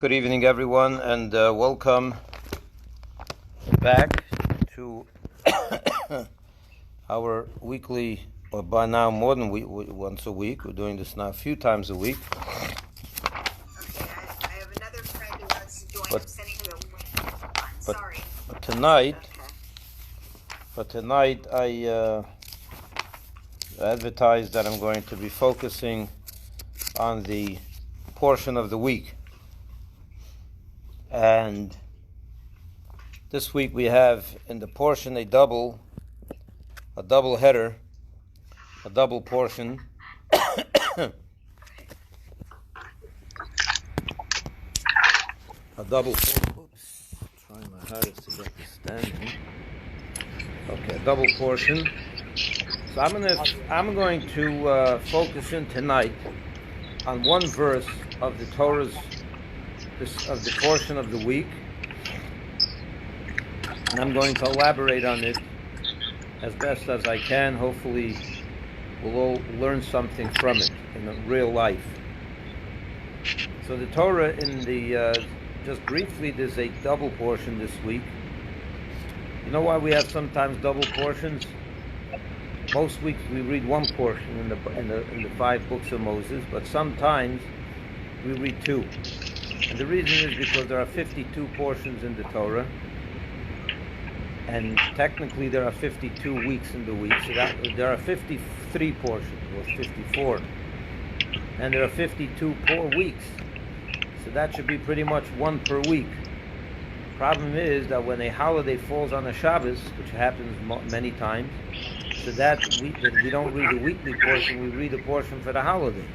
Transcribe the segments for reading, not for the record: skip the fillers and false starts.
Good evening, everyone, and welcome back to our weekly, or by now more than once a week. We're doing this now a few times a week. Okay, I have another friend who wants to join. I'm sending him a link. Sorry. But tonight I advertised that I'm going to be focusing on the portion of the week. And this week we have in the portion a double header, a double portion. A double. Oops, trying my hardest to get this standing. Okay, a double portion. So I'm going to focus in tonight on one verse of the Torah's. Of the portion of the week, and I'm going to elaborate on it as best as I can. Hopefully we'll all learn something from it in real life. So the Torah in the just briefly, there's a double portion this week. You know why we have sometimes double portions? Most weeks we read one portion in the 5 books of Moses, but sometimes we read 2. And the reason is because there are 52 portions in the Torah, and technically there are 52 weeks in the week, so that there are 53 portions, or 54, and there are 52 weeks, so that should be pretty much one per week. Problem is that when a holiday falls on a Shabbos, which happens many times, so that we don't read the weekly portion, we read a portion for the holiday.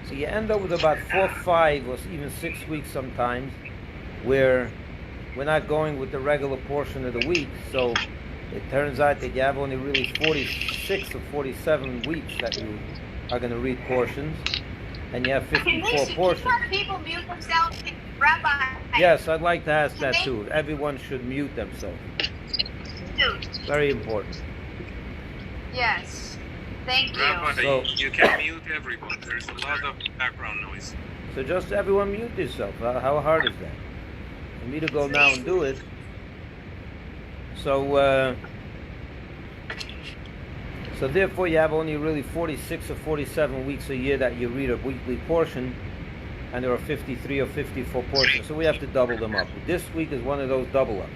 So you end up with about 4, 5, or even 6 weeks sometimes where we're not going with the regular portion of the week. So it turns out that you have only really 46 or 47 weeks that you are going to read portions, and you have 54 portions. Can people mute themselves? Rabbi. Yes, I'd like to ask that too. Everyone should mute themselves. Very important. Yes. Thank you. Rabbi, So, you can mute everyone. There's a lot of background noise. So just everyone mute yourself. How hard is that? For me to go now and do it. So therefore you have only really 46 or 47 weeks a year that you read a weekly portion, and there are 53 or 54 portions. So we have to double them up. This week is one of those double ups.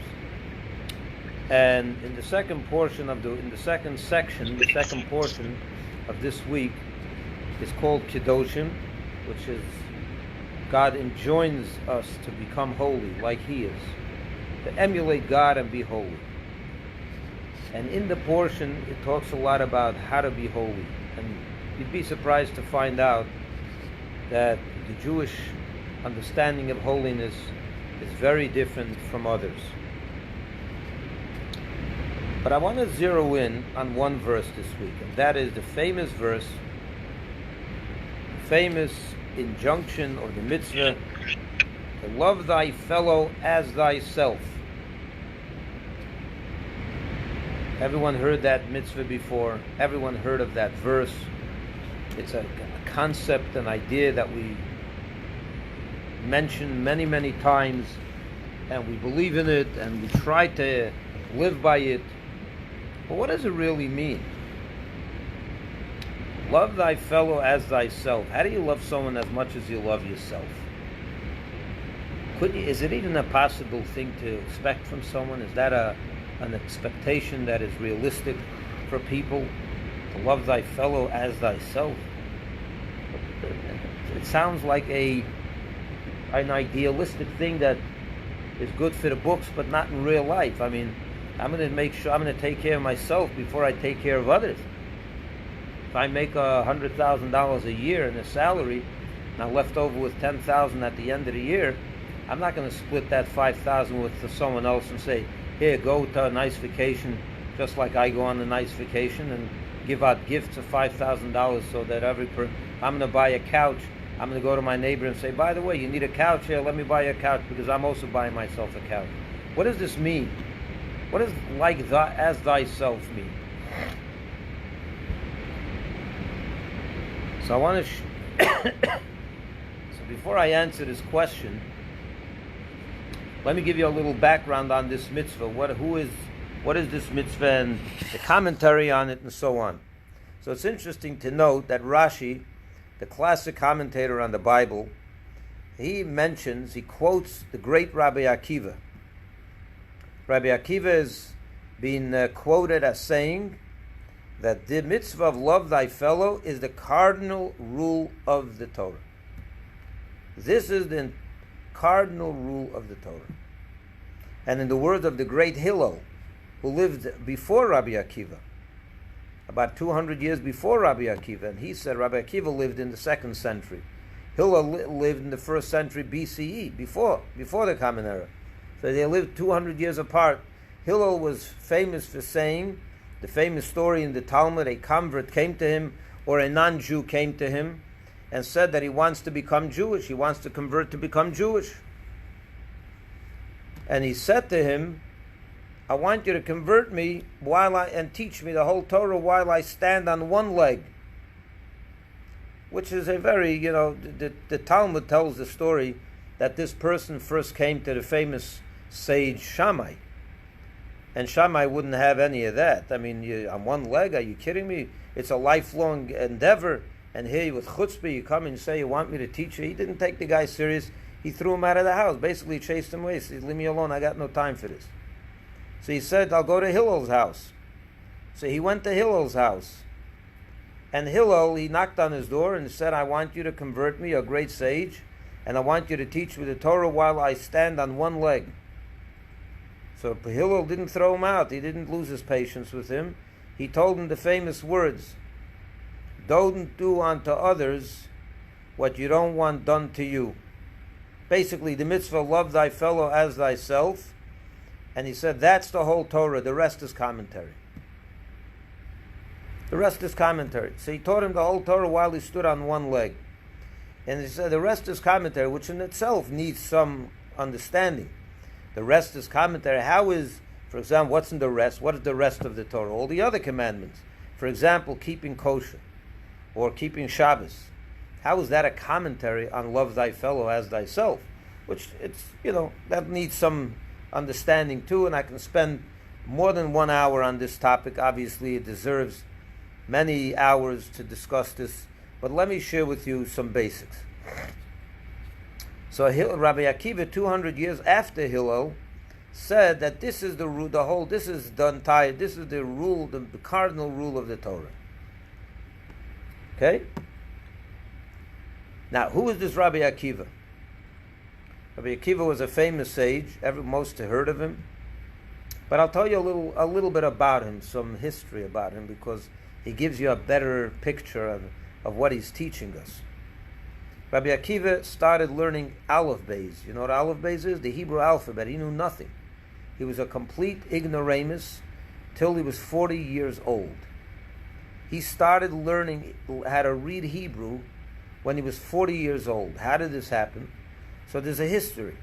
And in the second portion in the second section, the second portion of this week is called Kedoshim, which is God enjoins us to become holy like He is, to emulate God and be holy. And in the portion, it talks a lot about how to be holy. And you'd be surprised to find out that the Jewish understanding of holiness is very different from others. But I want to zero in on one verse this week, and that is the famous verse, the famous injunction or the mitzvah to love thy fellow as thyself. Everyone heard that mitzvah before. Everyone heard of that verse. It's a concept, an idea that we mention many, many times, and we believe in it, and we try to live by it. But what does it really mean? Love thy fellow as thyself. How do you love someone as much as you love yourself? Is it even a possible thing to expect from someone? Is that an expectation that is realistic for people? To love thy fellow as thyself? It sounds like an idealistic thing that is good for the books, but not in real life. I mean, I'm going to make sure I'm going to take care of myself before I take care of others. If I make $100,000 a year in a salary, and I'm left over with $10,000 at the end of the year, I'm not going to split that $5,000 with someone else and say, "Here, go to a nice vacation," just like I go on a nice vacation, and give out gifts of $5,000 so that I'm going to buy a couch. I'm going to go to my neighbor and say, "By the way, you need a couch? Here, let me buy you a couch because I'm also buying myself a couch." What does this mean? What does as thyself mean? So I want to. So before I answer this question, Let me give you a little background on this mitzvah. What is this mitzvah and the commentary on it and so on. So it's interesting to note that Rashi, the classic commentator on the Bible, he quotes the great Rabbi Akiva. Rabbi Akiva is being quoted as saying that the mitzvah of love thy fellow is the cardinal rule of the Torah. This is the cardinal rule of the Torah. And in the words of the great Hillel, who lived before Rabbi Akiva, about 200 years before Rabbi Akiva, and he said Rabbi Akiva lived in the 2nd century. Hillel lived in the 1st century BCE, before the Common Era. So they lived 200 years apart. Hillel was famous for saying, the famous story in the Talmud, a convert came to him, or a non-Jew came to him, and said that he wants to become Jewish, he wants to convert to become Jewish. And he said to him, I want you to convert me and teach me the whole Torah while I stand on one leg. Which is a very, the Talmud tells the story that this person first came to the famous sage Shammai. And Shammai wouldn't have any of that. I mean, on one leg, are you kidding me? It's a lifelong endeavor. And here with chutzpah, you come and say, you want me to teach you? He didn't take the guy serious. He threw him out of the house, basically chased him away. He said, leave me alone, I got no time for this. So he said, I'll go to Hillel's house. So he went to Hillel's house. And Hillel, he knocked on his door and said, I want you to convert me, a great sage, and I want you to teach me the Torah while I stand on one leg. So Hillel didn't throw him out. He didn't lose his patience with him. He told him the famous words, don't do unto others what you don't want done to you. Basically, the mitzvah, love thy fellow as thyself. And he said, that's the whole Torah. The rest is commentary. The rest is commentary. So he taught him the whole Torah while he stood on one leg. And he said, the rest is commentary, which in itself needs some understanding. The rest is commentary. How is, for example, what's in the rest? What is the rest of the Torah? All the other commandments. For example, keeping kosher or keeping Shabbos. How is that a commentary on love thy fellow as thyself? Which it's, that needs some understanding too, and I can spend more than 1 hour on this topic. Obviously, it deserves many hours to discuss this, but let me share with you some basics. So Rabbi Akiva, 200 years after Hillel, said that this is the rule, this is the rule, the cardinal rule of the Torah. Okay? Now, who is this Rabbi Akiva? Rabbi Akiva was a famous sage. Most have heard of him. But I'll tell you a little bit about him, some history about him, because he gives you a better picture of what he's teaching us. Rabbi Akiva started learning Aleph Beis. You know what Aleph Beis is? The Hebrew alphabet. He knew nothing. He was a complete ignoramus till he was 40 years old. He started learning how to read Hebrew when he was 40 years old. How did this happen? So there's a history.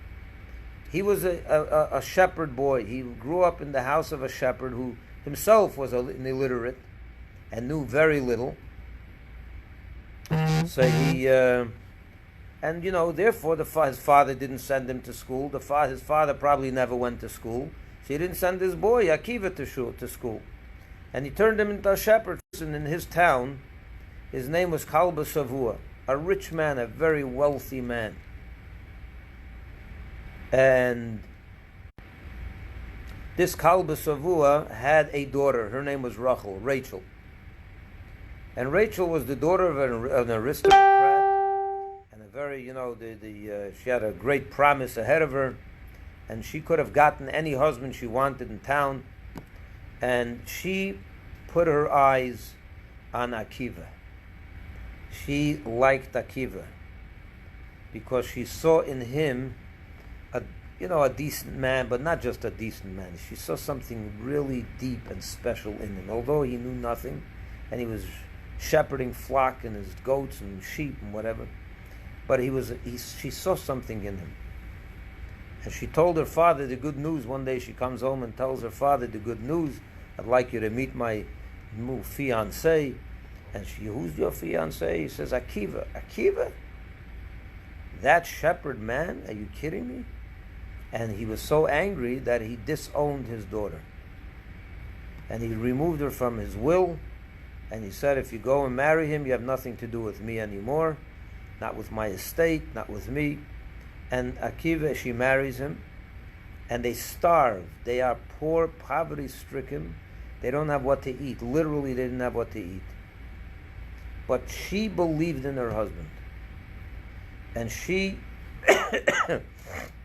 He was a shepherd boy. He grew up in the house of a shepherd who himself was an illiterate and knew very little. So he, therefore his father didn't send him to school. His father probably never went to school. So he didn't send his boy, Akiva, to school. And he turned him into a shepherd. And in his town, his name was Kalba Savua, a rich man, a very wealthy man. And this Kalba Savua had a daughter. Her name was Rachel. And Rachel was the daughter of an aristocrat, and a very, she had a great promise ahead of her, and she could have gotten any husband she wanted in town, and she put her eyes on Akiva. She liked Akiva because she saw in him a decent man, but not just a decent man. She saw something really deep and special in him. Although he knew nothing, and he was shepherding flock and his goats and sheep and whatever, but she saw something in him. And she told her father the good news. One day she comes home and tells her father the good news. I'd like you to meet my new fiancé. And who's your fiancé? He says, Akiva. Akiva? That shepherd man? Are you kidding me? And he was so angry that he disowned his daughter. And he removed her from his will, and he said, if you go and marry him, you have nothing to do with me anymore, not with my estate, not with me. And Akiva, she marries him, and they starve. They are poor, poverty-stricken. They don't have what to eat. Literally, they didn't have what to eat. But she believed in her husband. And she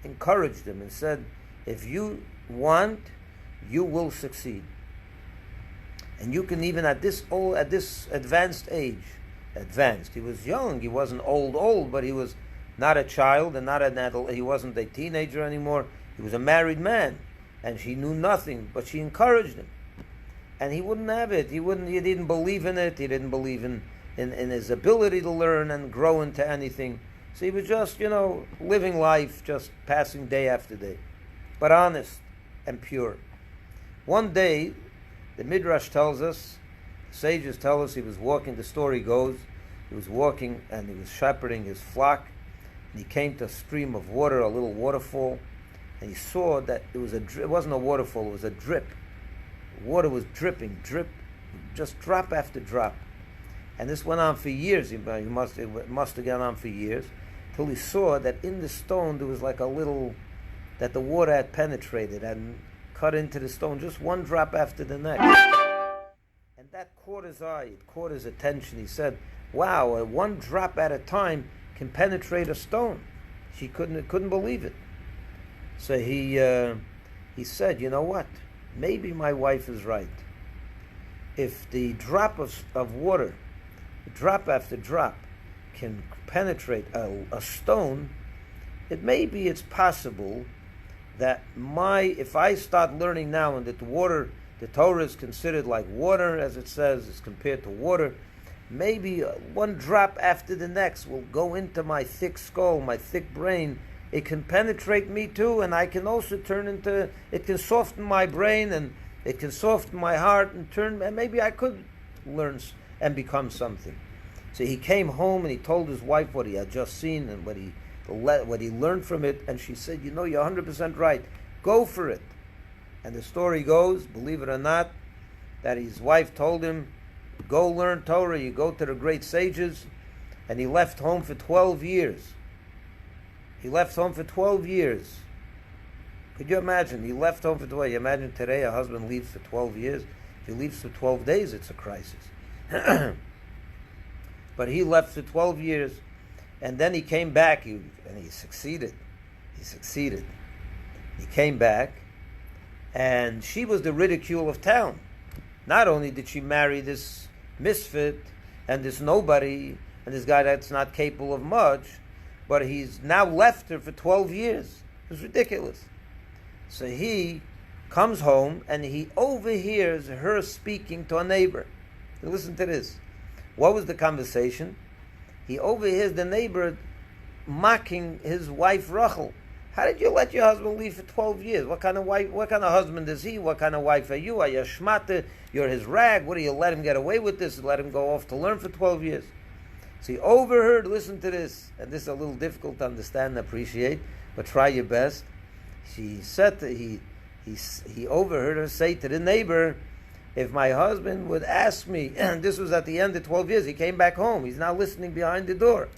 encouraged him and said, if you want, you will succeed. And you can even at this advanced age, he was young, he wasn't old, but he was not a child and not an adult, he wasn't a teenager anymore, he was a married man, and she knew nothing, but she encouraged him. And he wouldn't have it, he didn't believe in it, he didn't believe in his ability to learn and grow into anything. So he was just, living life, just passing day after day, but honest and pure. One day, the Midrash tells us, sages tell us, he was walking, the story goes, he was walking and he was shepherding his flock, and he came to a stream of water, a little waterfall, and he saw that it wasn't a waterfall, it was a drip. Water was dripping, just drop after drop. And this went on for years, it must have gone on for years, till he saw that in the stone there was like a little, that the water had penetrated and cut into the stone, just one drop after the next. And that caught his eye, it caught his attention. He said, wow, one drop at a time can penetrate a stone. She couldn't believe it. So he said, you know what? Maybe my wife is right. If the drop of water, drop after drop, can penetrate a stone, it's possible that if I start learning now and that the Torah is considered like water, as it says, is compared to water, maybe one drop after the next will go into my thick skull, my thick brain. It can penetrate me too, and I can also it can soften my brain, and it can soften my heart, and maybe I could learn and become something. So he came home and he told his wife what he had just seen and what he learned from it, and she said, you're 100% right, go for it. And the story goes, believe it or not, that his wife told him, go learn Torah, you go to the great sages, and he left home for 12 years. He left home for 12 years. Could you imagine? He left home for 12 years. You imagine today a husband leaves for 12 years. If he leaves for 12 days, it's a crisis. But he left for 12 years, and then he came back, and he succeeded. He came back, and she was the ridicule of town. Not only did she marry this misfit and this nobody and this guy that's not capable of much, but he's now left her for 12 years. It was ridiculous. So he comes home and he overhears her speaking to a neighbor. Listen to this. What was the conversation? He overhears the neighbor mocking his wife Rachel. How did you let your husband leave for 12 years? What kind of husband is he? What kind of wife are you? Are you a shmata? You're his rag. What do you let him get away with this? Let him go off to learn for 12 years. So he overheard, listen to this, and this is a little difficult to understand and appreciate, but try your best. She said that he overheard her say to the neighbor, if my husband would ask me, and this was at the end of 12 years, he came back home, he's now listening behind the door.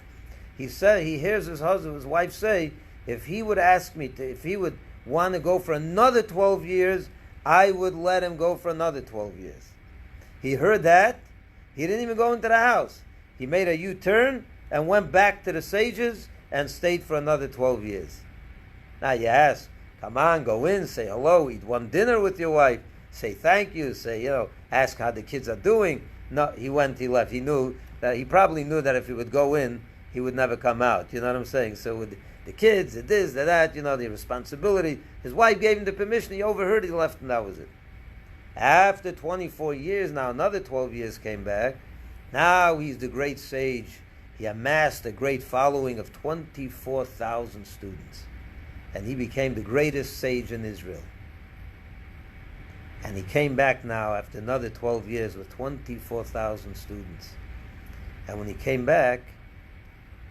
He hears his wife say, if he would ask me if he would want to go for another 12 years, I would let him go for another 12 years. He heard that, he didn't even go into the house. He made a U-turn and went back to the sages and stayed for another 12 years. Now you ask, come on, go in, say hello, eat one dinner with your wife, say thank you, say, ask how the kids are doing. No, he left. He probably knew that if he would go in, he would never come out. You know what I'm saying? So with the kids, the this, the that, the responsibility. His wife gave him the permission, he overheard, he left, and that was it. After 24 years, now another 12 years came back. Now he's the great sage. He amassed a great following of 24,000 students. And he became the greatest sage in Israel. And he came back now after another 12 years with 24,000 students. And when he came back,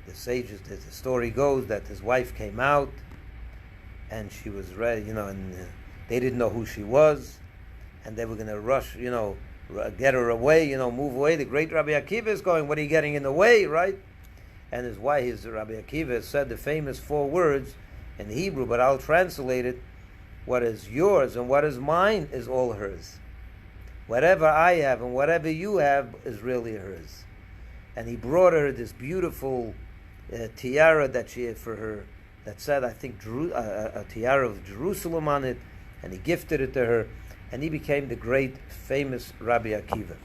the story goes that his wife came out and she was ready, and they didn't know who she was, and they were going to rush, get her away, move away. The great Rabbi Akiva is going, what are you getting in the way, right? And his wife, Rabbi Akiva, said the famous 4 words in Hebrew, but I'll translate it. What is yours and what is mine is all hers. Whatever I have and whatever you have is really hers. And he brought her this beautiful tiara that she had for her, that said, I think, a tiara of Jerusalem on it, and he gifted it to her, and he became the great, famous Rabbi Akiva.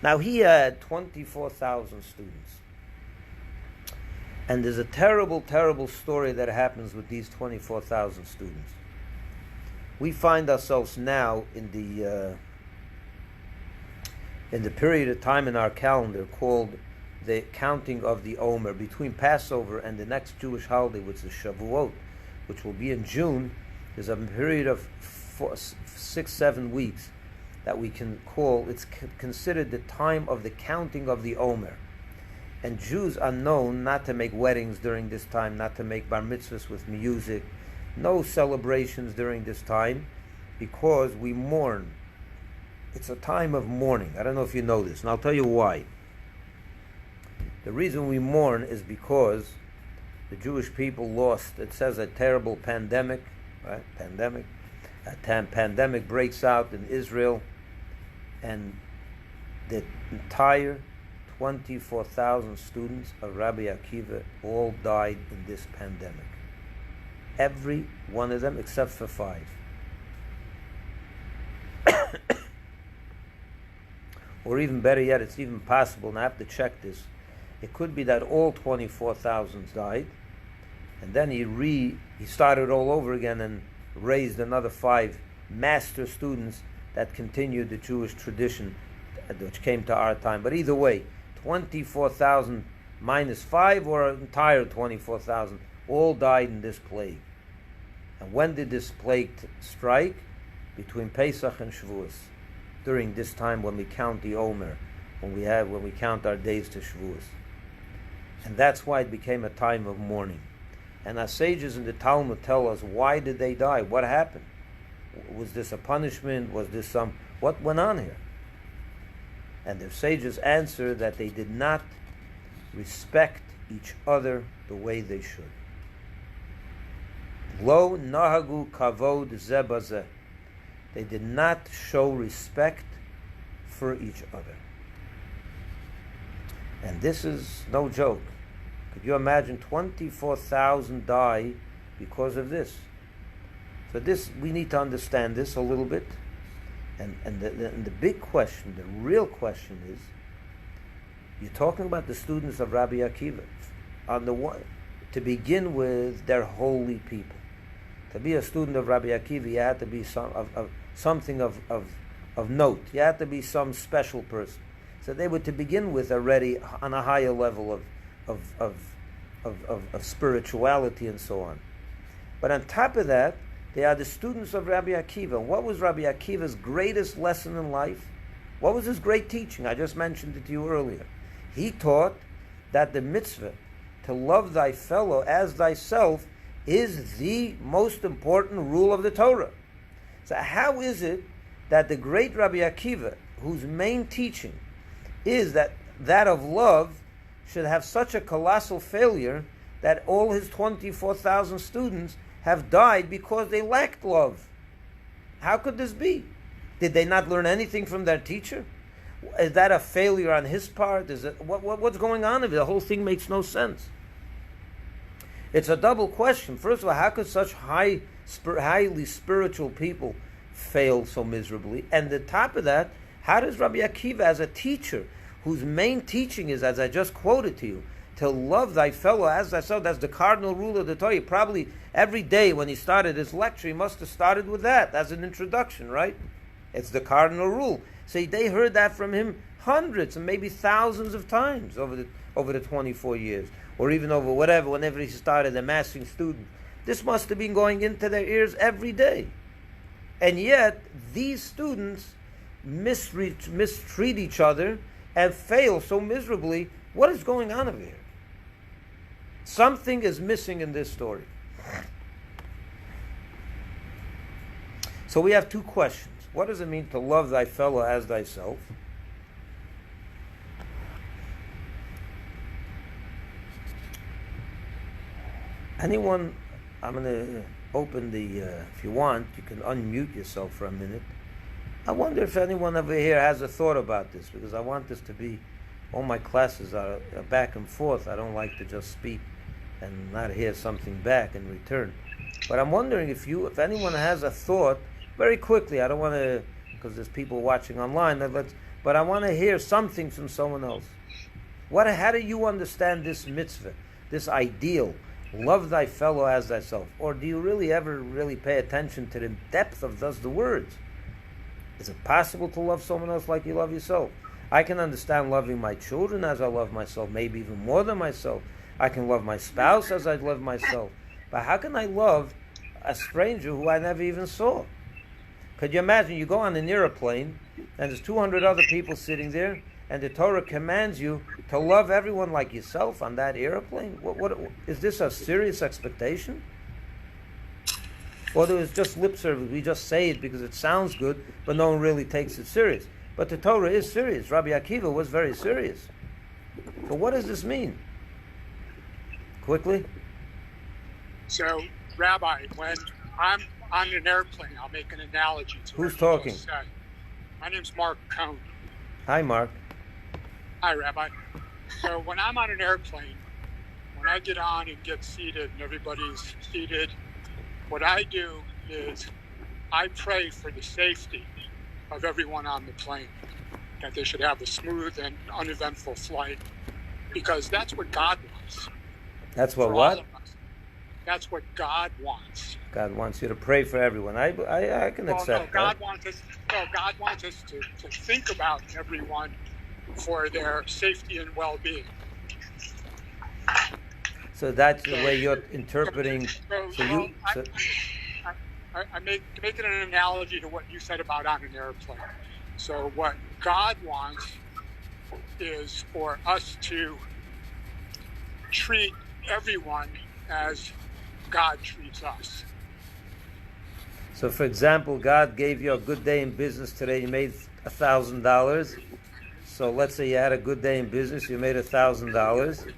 Now, he had 24,000 students. And there's a terrible, terrible story that happens with these 24,000 students. We find ourselves now in the period of time in our calendar called the counting of the haomer. Between Passover and the next Jewish holiday, which is Shavuot, which will be in June, there's a period of 6-7 weeks that we can call, it's considered the time of the counting of the haomer. And Jews are known not to make weddings during this time, not to make bar mitzvahs with music, no celebrations during this time, because we mourn. It's a time of mourning. I don't know if you know this, and I'll tell you why. The reason we mourn is because the Jewish people lost, it says, a terrible pandemic, right? Pandemic breaks out in Israel, and the entire 24,000 students of Rabbi Akiva all died in this pandemic. Every one of them except for 5. Or even better yet, it's even possible, and I have to check this, it could be that all 24,000 died, and then he started all over again and raised another 5 master students that continued the Jewish tradition which came to our time. But either way, 24,000 minus 5, or an entire 24,000, all died in this plague. And when did this plague strike? Between Pesach and Shavuos, during this time when we count the haomer, when we count our days to Shavuos. And that's why it became a time of mourning. And our sages in the Talmud tell us, why did they die? What happened? Was this a punishment? Was this what went on here? And the sages answer that they did not respect each other the way they should. Lo nahagu kavod ze bazeh. They did not show respect for each other. And this is no joke. Could you imagine 24,000 die because of this? So this, we need to understand this a little bit. And the big question, the real question is, you're talking about the students of Rabbi Akiva. On the one, to begin with, they're holy people. To be a student of Rabbi Akiva, you had to be something of note. You had to be some special person. So they were, to begin with, already on a higher level of spirituality and so on. But on top of that, they are the students of Rabbi Akiva. And what was Rabbi Akiva's greatest lesson in life? What was his great teaching? I just mentioned it to you earlier. He taught that the mitzvah to love thy fellow as thyself is the most important rule of the Torah. So how is it that the great Rabbi Akiva, whose main teaching is that of love, should have such a colossal failure that all his 24,000 students have died because they lacked love? How could this be? Did they not learn anything from their teacher? Is that a failure on his part? Is it what's going on here? The whole thing makes no sense. It's a double question. First of all, how could such highly spiritual people fail so miserably? And the top of that, how does Rabbi Akiva, as a teacher, whose main teaching is, as I just quoted to you, to love thy fellow as thyself, that's the cardinal rule of the Torah. Probably every day when he started his lecture, he must have started with that as an introduction, right? It's the cardinal rule. So they heard that from him hundreds and maybe thousands of times over the 24 years, or even over whenever he started amassing students. This must have been going into their ears every day. And yet, these students mistreat each other and fail so miserably. What is going on over here? Something is missing in this story. So we have two questions. What does it mean to love thy fellow as thyself? Anyone, I'm going to open the, if you want, you can unmute yourself for a minute. I wonder if anyone over here has a thought about this, because I want this to be, all my classes are back and forth. I don't like to just speak and not hear something back in return. But I'm wondering if anyone has a thought, very quickly. I don't want to, because there's people watching online, but I want to hear something from someone else. How do you understand this mitzvah, this ideal? Love thy fellow as thyself. Or do you really ever pay attention to the depth of the words? Is it possible to love someone else like you love yourself? I can understand loving my children as I love myself, maybe even more than myself. I can love my spouse as I love myself. But how can I love a stranger who I never even saw? Could you imagine you go on an airplane and there's 200 other people sitting there, and the Torah commands you to love everyone like yourself on that airplane? What is this a serious expectation? Or there was just lip service? We just say it because it sounds good, but no one really takes it serious. But the Torah is serious. Rabbi Akiva was very serious. So what does this mean? Quickly. So, Rabbi, when I'm on an airplane, I'll make an analogy to Who's what talking? you just said. My name's Mark Cohn. Hi, Mark. Hi, Rabbi. So when I'm on an airplane, when I get on and get seated and everybody's seated, what I do is I pray for the safety of everyone on the plane, that they should have a smooth and uneventful flight, because that's what God wants. That's what for what? all of us. That's what God wants. God wants you to pray for everyone. I can accept God that. wants us. No, God wants us to think about everyone for their safety and well-being. So that's the way you're interpreting. I make it an analogy to what you said about on an airplane. So what God wants is for us to treat everyone as God treats us. So, for example, God gave you a good day in business today. You made $1,000. So let's say you had a good day in business. You made $1,000.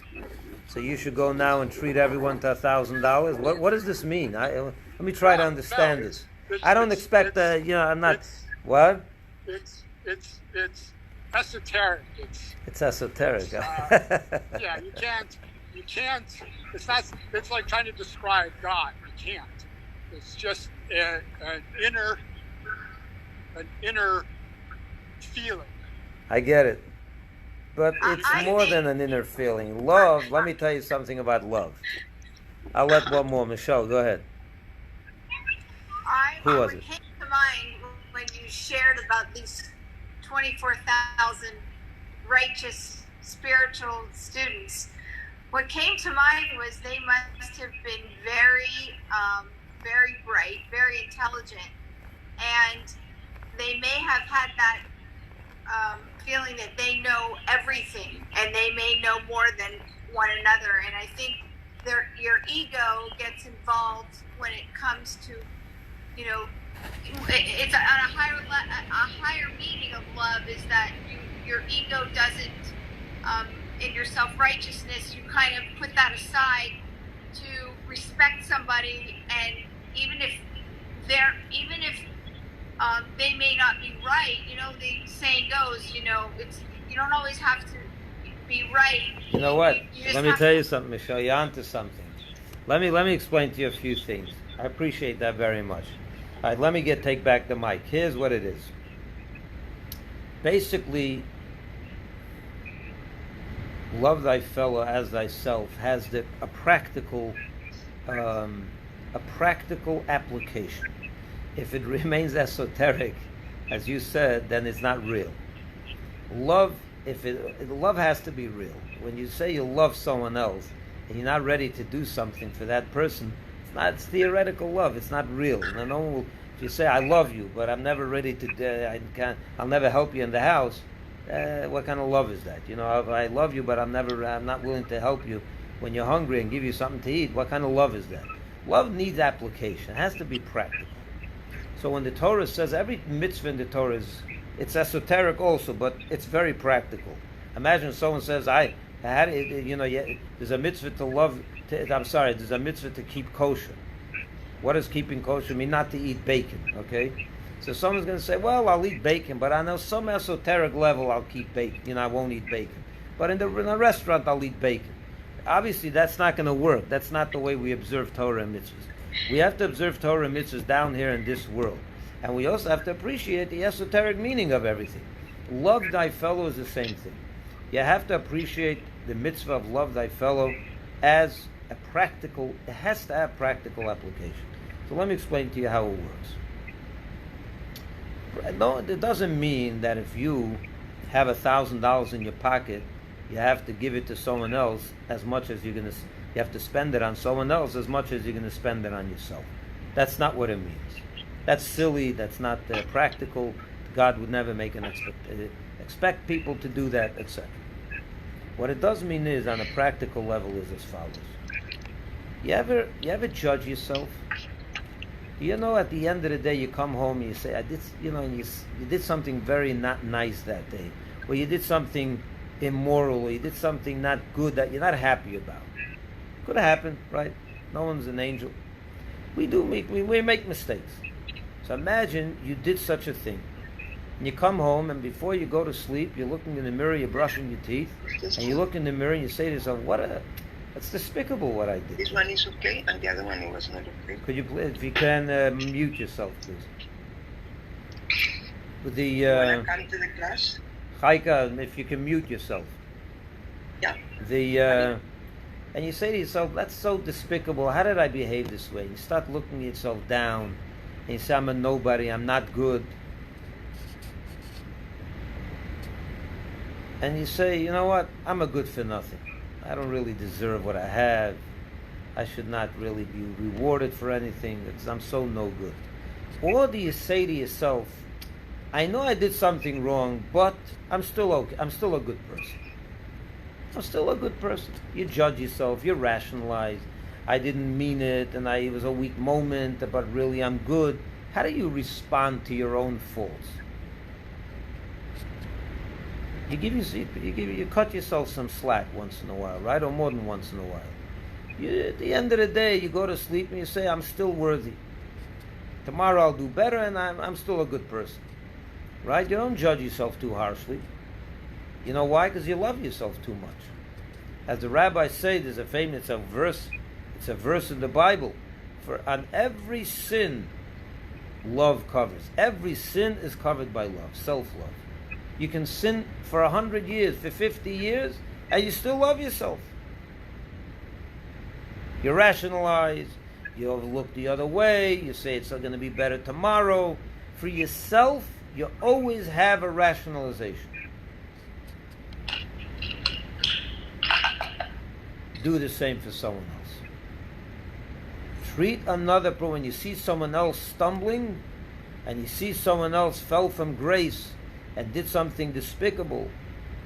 So you should go now and treat everyone to $1,000. What does this mean? Let me try to understand this. I don't expect I'm not. What? It's esoteric. It's esoteric. Yeah, you can't. It's not. It's like trying to describe God. You can't. It's just an inner feeling. I get it. But it's more than an inner feeling. Love, let me tell you something about love. I'll let one more. Michelle, go ahead. Who was it? Came to mind when you shared about these 24,000 righteous spiritual students. What came to mind was they must have been very, very bright, very intelligent, and they may have had that feeling that they know everything, and they may know more than one another. And I think your ego gets involved when it comes to, it's on a higher meaning of love is that your ego doesn't, in your self-righteousness, you kind of put that aside to respect somebody, and even if they may not be right, the saying goes, it's you don't always have to be right. You know what? Let me tell you something, Michelle. You're onto something. Let me explain to you a few things. I appreciate that very much. All right, let me take back the mic. Here's what it is. Basically, love thy fellow as thyself has a practical application. If it remains esoteric, as you said, then it's not real. Love has to be real. When you say you love someone else and you're not ready to do something for that person, it's theoretical love. It's not real. If you say I love you, but I'm never ready to, I'll never help you in the house. What kind of love is that? If I love you, but I'm not willing to help you when you're hungry and give you something to eat. What kind of love is that? Love needs application. It has to be practical. So when the Torah says, every mitzvah in the Torah it's esoteric also, but it's very practical. Imagine someone says, there's a mitzvah to love, there's a mitzvah to keep kosher. What does keeping kosher mean? Not to eat bacon, okay? So someone's going to say, well, I'll eat bacon, but on some esoteric level I'll keep bacon. I won't eat bacon. But in a restaurant I'll eat bacon. Obviously that's not going to work. That's not the way we observe Torah and mitzvahs. We have to observe Torah and mitzvahs down here in this world. And we also have to appreciate the esoteric meaning of everything. Love thy fellow is the same thing. You have to appreciate the mitzvah of love thy fellow as a practical, it has to have practical application. So let me explain to you how it works. No, it doesn't mean that if you have $1,000 in your pocket, you have to give it to someone else as much as you have to spend it on someone else as much as you're going to spend it on yourself. That's not what it means. That's silly. That's not practical. God would never make expect people to do that, etc. What it does mean is, on a practical level, is as follows. You ever judge yourself? At the end of the day, you come home and you say, you did something very not nice that day, or you did something immoral, or you did something not good that you're not happy about. Could have happened, right? No one's an angel. We make mistakes. So imagine you did such a thing. And you come home, and before you go to sleep, you're looking in the mirror, you're brushing your teeth, and you look in the mirror and you say to yourself, that's despicable what I did. This one is okay, and the other one was not okay. Could you please, if you can, mute yourself, please? With the when I come to the class? Chaika, if you can mute yourself. Yeah. And you say to yourself, that's so despicable. How did I behave this way? You start looking yourself down, and you say, I'm a nobody, I'm not good. And you say, you know what? I'm a good for nothing. I don't really deserve what I have. I should not really be rewarded for anything. I'm so no good. Or do you say to yourself, I know I did something wrong, but I'm still okay. I'm still a good person. I'm still a good person. You judge yourself. You rationalize. I didn't mean it, and it was a weak moment, but really I'm good. How do you respond to your own faults? You cut yourself some slack once in a while, right? Or more than once in a while. At the end of the day, you go to sleep and you say, I'm still worthy. Tomorrow I'll do better, and I'm still a good person. Right? You don't judge yourself too harshly. You know why? Because you love yourself too much. As the rabbis say, there's a famous verse. It's a verse in the Bible. For on every sin, love covers. Every sin is covered by love, self-love. You can sin for 100 years, for 50 years, and you still love yourself. You rationalize, you look the other way, you say it's going to be better tomorrow. For yourself, you always have a rationalization. Do the same for someone else. Treat another person. When you see someone else stumbling, and you see someone else fell from grace, and did something despicable,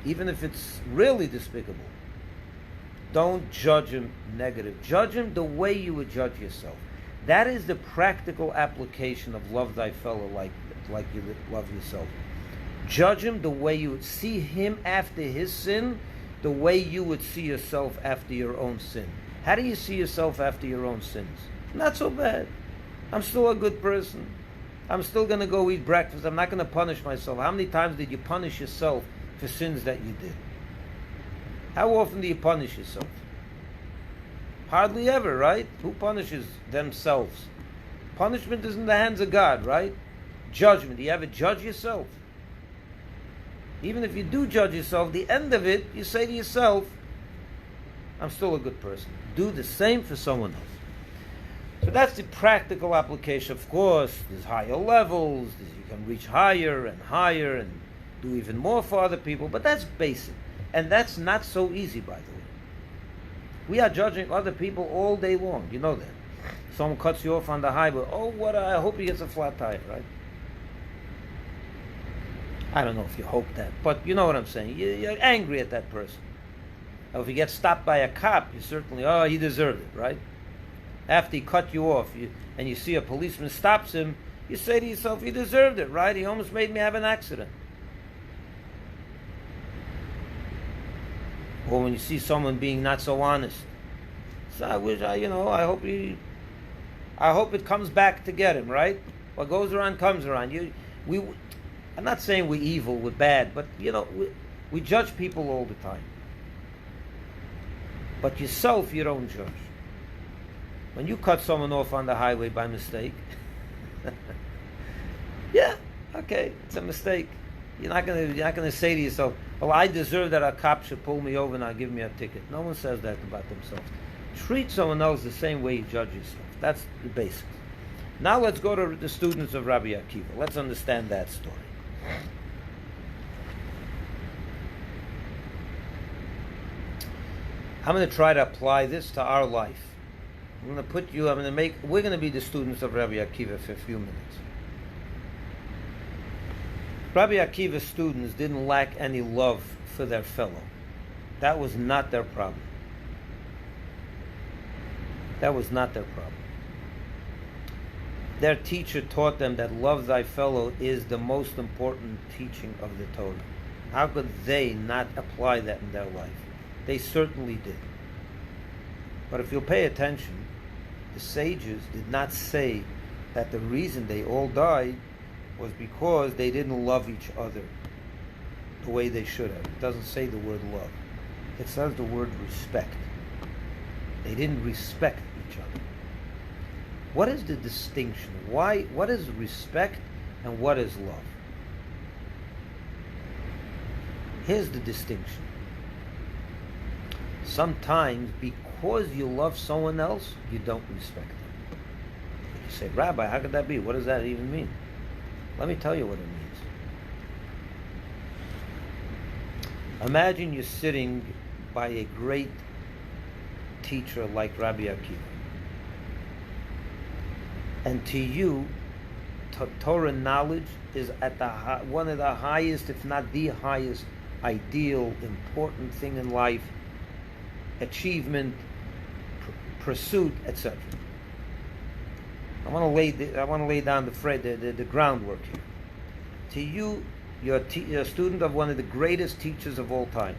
even if it's really despicable, don't judge him negative. Judge him the way you would judge yourself. That is the practical application of love thy fellow like you love yourself. Judge him the way you would see him after his sin, the way you would see yourself after your own sin. How do you see yourself after your own sins? Not so bad. I'm still a good person. I'm still going to go eat breakfast. I'm not going to punish myself. How many times did you punish yourself for sins that you did? How often do you punish yourself? Hardly ever, right? Who punishes themselves? Punishment is in the hands of God, right? Judgment. Do you ever judge yourself? Even if you do judge yourself, the end of it, you say to yourself, I'm still a good person. Do the same for someone else. So that's the practical application. Of course, there's higher levels. You can reach higher and do even more for other people. But that's basic. And that's not so easy, by the way. We are judging other people all day long. You know that. Someone cuts you off on the highway. I hope he gets a flat tire, right? I don't know if you hope that. But you know what I'm saying. You're angry at that person. Or if he gets stopped by a cop, you certainly, he deserved it, right? After he cut you off, and you see a policeman stops him, You say to yourself, he deserved it, right? He almost made me have an accident. Or when you see someone being not so honest, so I hope it comes back to get him, right? What goes around comes around. I'm not saying we're evil, we're bad, but we judge people all the time. But yourself, you don't judge. When you cut someone off on the highway by mistake, yeah, okay, it's a mistake. You're not gonna say to yourself, "Well, I deserve that a cop should pull me over and not give me a ticket." No one says that about themselves. Treat someone else the same way you judge yourself. That's the basics. Now let's go to the students of Rabbi Akiva. Let's understand that story. I'm going to try to apply this to our life. We're going to be the students of Rabbi Akiva for a few minutes. Rabbi Akiva's students didn't lack any love for their fellow. That was not their problem. That was not their problem. Their teacher taught them that love thy fellow is the most important teaching of the Torah. How could they not apply that in their life? They certainly did. But if you'll pay attention, the sages did not say that the reason they all died was because they didn't love each other the way they should have. It doesn't say the word love. It says the word respect. They didn't respect each other. What is the distinction? What is respect and what is love? Here's the distinction. Sometimes because you love someone else, you don't respect them. You say, Rabbi, how could that be? What does that even mean? Let me tell you what it means. Imagine you're sitting by a great teacher like Rabbi Akiva. And to you, Torah knowledge is at one of the highest, if not the highest, ideal, important thing in life, achievement, pursuit, etc. I want to lay down the groundwork here. To you, you're a student of one of the greatest teachers of all time,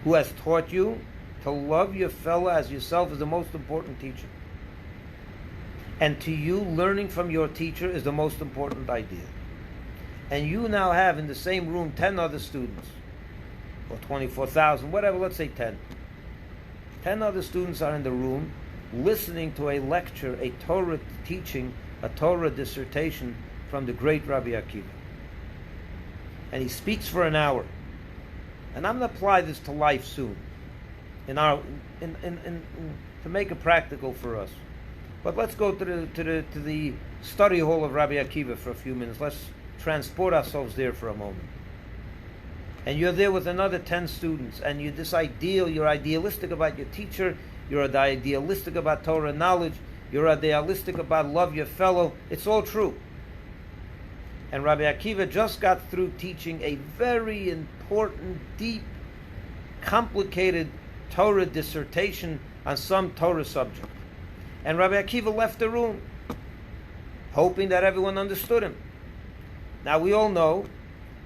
who has taught you to love your fellow as yourself is the most important teacher. And to you, learning from your teacher is the most important idea. And you now have in the same room 10 other students, or 24,000, whatever, let's say 10. 10 other students are in the room listening to a lecture, a Torah teaching, a Torah dissertation from the great Rabbi Akiva. And he speaks for an hour. And I'm going to apply this to life soon, to make it practical for us. But let's go to the study hall of Rabbi Akiva for a few minutes. Let's transport ourselves there for a moment. And you're there with another 10 students, and you're idealistic about your teacher, you're idealistic about Torah knowledge, you're idealistic about love your fellow. It's all true. And Rabbi Akiva just got through teaching a very important, deep, complicated Torah dissertation on some Torah subject. And Rabbi Akiva left the room, hoping that everyone understood him. Now we all know,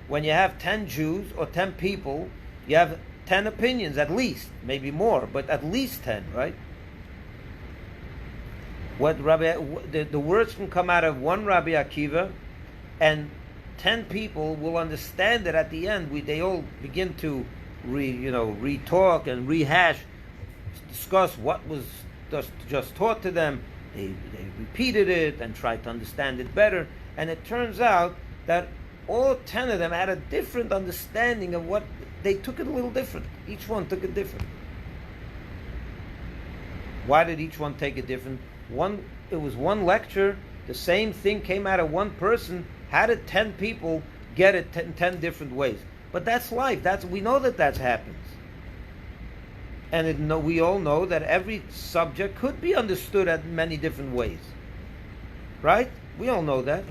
when you have 10 Jews or 10 people, you have 10 opinions at least, maybe more, but at least 10, right? The words can come out of one Rabbi Akiva, and 10 people will understand that at the end. They all begin to re-talk and rehash, discuss what was just taught to them. They repeated it and tried to understand it better, and it turns out that all 10 of them had a different understanding of what they took it a little different. Each one took it different. Why did each one take it different? It was one lecture, the same thing came out of one person. How did 10 people get it 10 different ways? But that's life. We know that happens. And we all know that every subject could be understood in many different ways. Right? We all know that.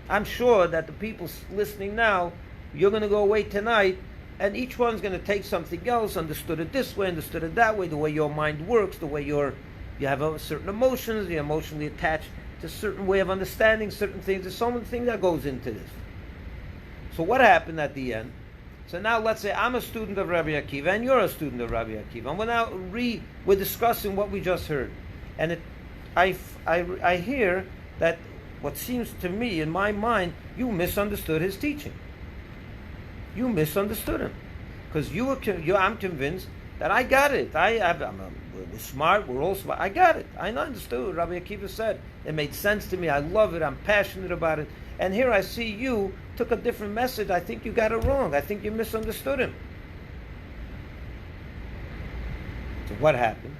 I'm sure that the people listening now, you're going to go away tonight, and each one's going to take something else, understood it this way, understood it that way, the way your mind works, the way you have certain emotions, you're emotionally attached It's a certain way of understanding certain things. There's so many things that goes into this. So what happened at the end? So now let's say I'm a student of Rabbi Akiva and you're a student of Rabbi Akiva. And we're discussing what we just heard. And I hear that what seems to me, in my mind, you misunderstood his teaching. You misunderstood him. Because I'm convinced that I got it. We're smart, we're all smart. I got it. I understood what Rabbi Akiva said. It made sense to me. I love it. I'm passionate about it. And here I see you took a different message. I think you got it wrong. I think you misunderstood him. So what happened?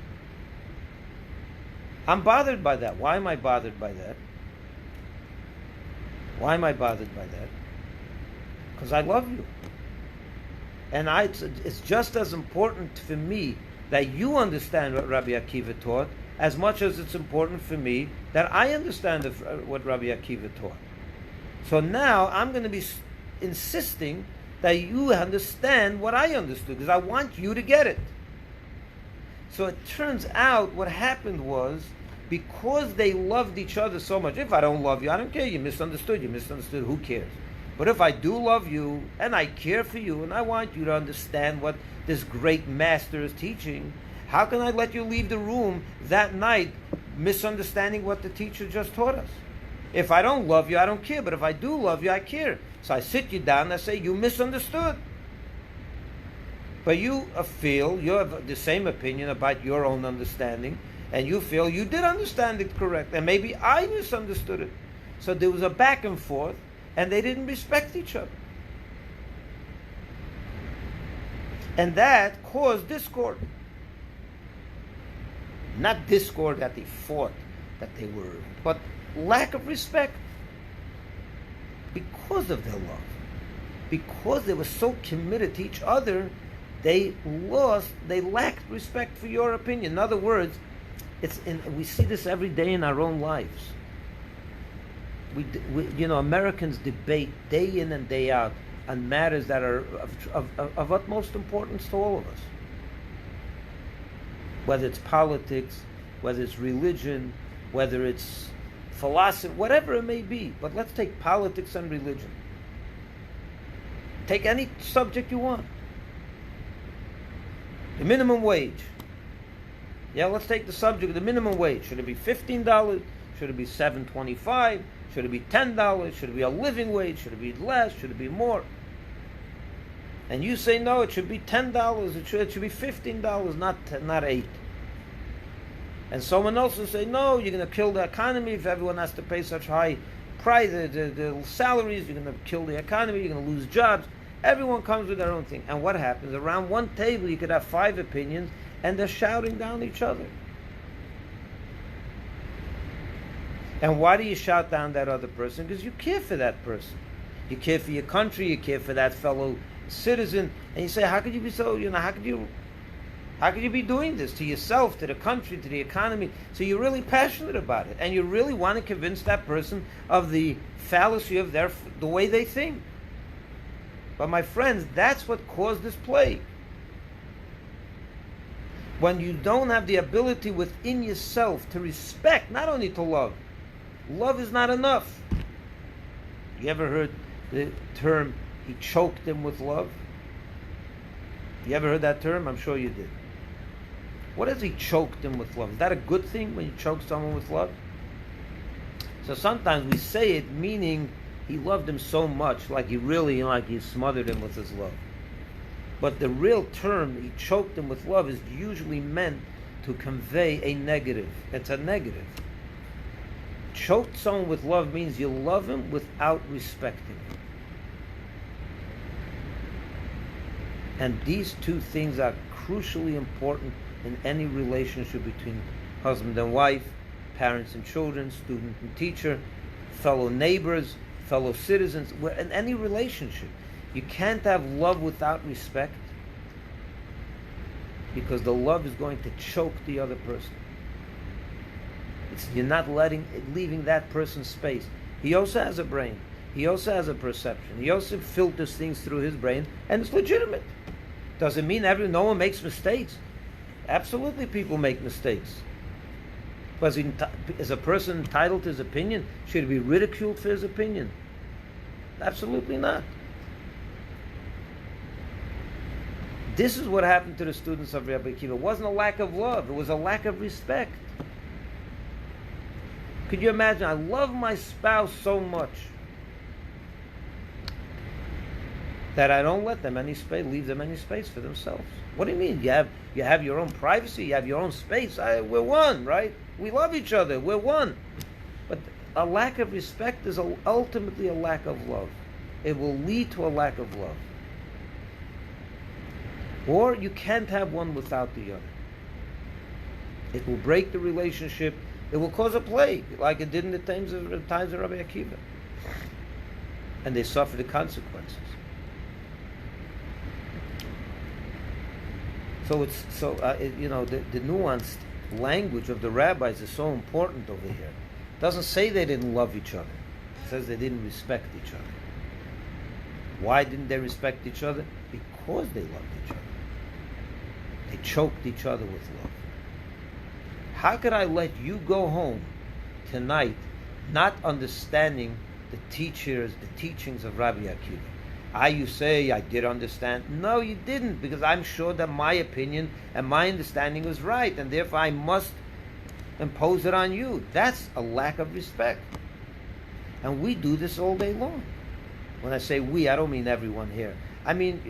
I'm bothered by that. Why am I bothered by that? Why am I bothered by that? Because I love you. And it's just as important for me that you understand what Rabbi Akiva taught as much as it's important for me that I understand what Rabbi Akiva taught. So now I'm going to be insisting that you understand what I understood because I want you to get it. So it turns out what happened was because they loved each other so much. If I don't love you, I don't care. You misunderstood. Who cares? But if I do love you and I care for you and I want you to understand what this great master is teaching, how can I let you leave the room that night misunderstanding what the teacher just taught us? If I don't love you, I don't care. But if I do love you, I care. So I sit you down and I say, you misunderstood. But you feel, you have the same opinion about your own understanding, and you feel you did understand it correct, and maybe I misunderstood it. So there was a back and forth, and they didn't respect each other. And that caused discord. Not discord that they fought, but lack of respect. Because of their love. Because they were so committed to each other, they lacked respect for your opinion. In other words, we see this every day in our own lives. Americans debate day in and day out on matters that are of utmost importance to all of us. Whether it's politics, whether it's religion, whether it's philosophy, whatever it may be. But let's take politics and religion. Take any subject you want. The minimum wage. Yeah, let's take the subject of the minimum wage. Should it be $15? Should it be $7.25? Should it be $10? Should it be a living wage? Should it be less? Should it be more? And you say no, it should be $10. It should be $15, not $8. And someone else will say no, you're going to kill the economy if everyone has to pay such high price, the salaries. You're going to kill the economy. You're going to lose jobs. Everyone comes with their own thing. And what happens? Around one table, you could have 5 opinions, and they're shouting down each other. And why do you shout down that other person? Because you care for that person. You care for your country. You care for that fellow citizen. And you say, how could you be so, how could you be doing this to yourself, to the country, to the economy? So you're really passionate about it. And you really want to convince that person of the fallacy of the way they think. But my friends, that's what caused this plague. When you don't have the ability within yourself to respect, not only to love. Love is not enough. You ever heard the term, he choked him with love? You ever heard that term? I'm sure you did. What does he choked him with love? Is that a good thing when you choke someone with love? So sometimes we say it meaning he loved him so much, like he smothered him with his love. But the real term, he choked him with love, is usually meant to convey a negative. It's a negative. Choked someone with love means you love him without respecting him. And these two things are crucially important in any relationship between husband and wife, parents and children, student and teacher, fellow neighbors, fellow citizens, in any relationship. You can't have love without respect, because the love is going to choke the other person. You're not leaving that person space. He also has a brain. He also has a perception. He also filters things through his brain, and it's legitimate. Doesn't mean no one makes mistakes. Absolutely, people make mistakes. Is a person entitled to his opinion? Should he be ridiculed for his opinion? Absolutely not. This is what happened to the students of Rabbi Akiva. It wasn't a lack of love, it was a lack of respect. Could you imagine? I love my spouse so much that I don't let them leave them any space for themselves. What do you mean? You have your own privacy, you have your own space. We're one, right? We love each other, we're one. But a lack of respect is ultimately a lack of love. It will lead to a lack of love. Or you can't have one without the other. It will break the relationship. It will cause a plague, like it did in the times of Rabbi Akiva. And they suffer the consequences. So the nuanced language of the rabbis is so important over here. It doesn't say they didn't love each other. It says they didn't respect each other. Why didn't they respect each other? Because they loved each other. They choked each other with love. How could I let you go home tonight not understanding the teachings of Rabbi Akiva? You say I did understand. No, you didn't, because I'm sure that my opinion and my understanding was right, and therefore I must impose it on you. That's a lack of respect. And we do this all day long. When I say we, I don't mean everyone here. I mean,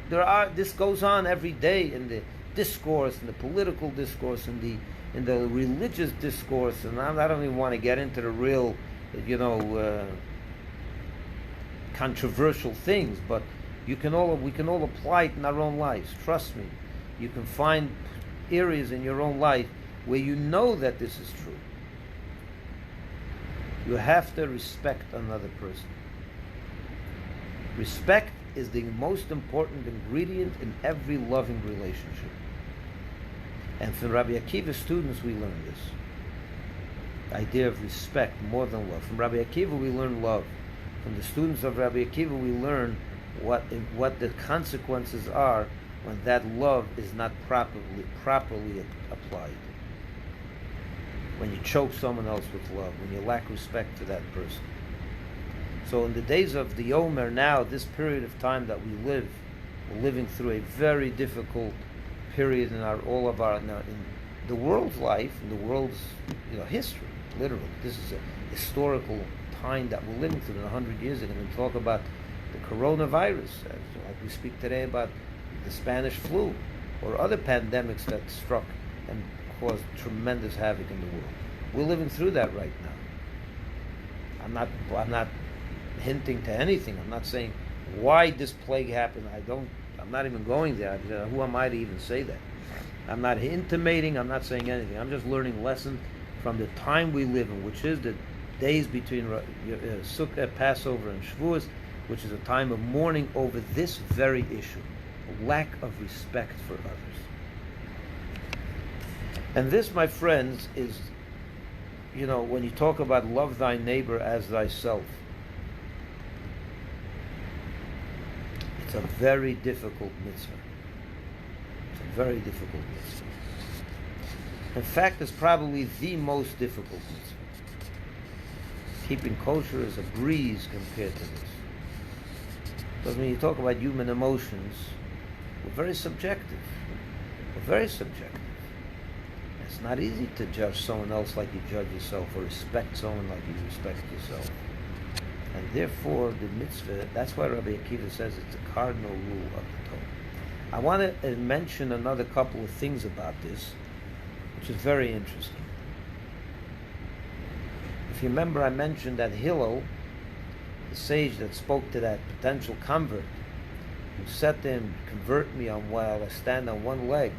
this goes on every day in the discourse, in the political discourse, in the religious discourse, and I don't even want to get into the real, controversial things, but we can all apply it in our own lives. Trust me. You can find areas in your own life where you know that this is true. You have to respect another person. Respect is the most important ingredient in every loving relationship. And from Rabbi Akiva's students we learn this. The idea of respect more than love. From Rabbi Akiva we learn love. From the students of Rabbi Akiva we learn what the consequences are when that love is not properly applied. When you choke someone else with love, when you lack respect for that person. So in the days of the haomer now, this period of time that we're living through a very difficult period in the world's life, in the world's history, literally. This is a historical time that we're living through. In 100 years ago, and talk about the coronavirus, like we speak today about the Spanish flu, or other pandemics that struck and caused tremendous havoc in the world. We're living through that right now. I'm not hinting to anything. I'm not saying why this plague happened. I'm not even going there. Who am I to even say that? I'm not intimating. I'm not saying anything. I'm just learning lessons from the time we live in, which is the days between Sukkot, Passover, and Shavuos, which is a time of mourning over this very issue, a lack of respect for others. And this, my friends, is, when you talk about love thy neighbor as thyself, it's a very difficult mitzvah. It's a very difficult mitzvah. In fact, it's probably the most difficult mitzvah. Keeping kosher is a breeze compared to this. Because when you talk about human emotions, we're very subjective. We're very subjective. It's not easy to judge someone else like you judge yourself, or respect someone like you respect yourself. And therefore, the mitzvah, that's why Rabbi Akiva says it's a cardinal rule of the Torah. I want to mention another couple of things about this, which is very interesting. If you remember, I mentioned that Hillel, the sage that spoke to that potential convert, who said to him, convert me while I stand on one leg.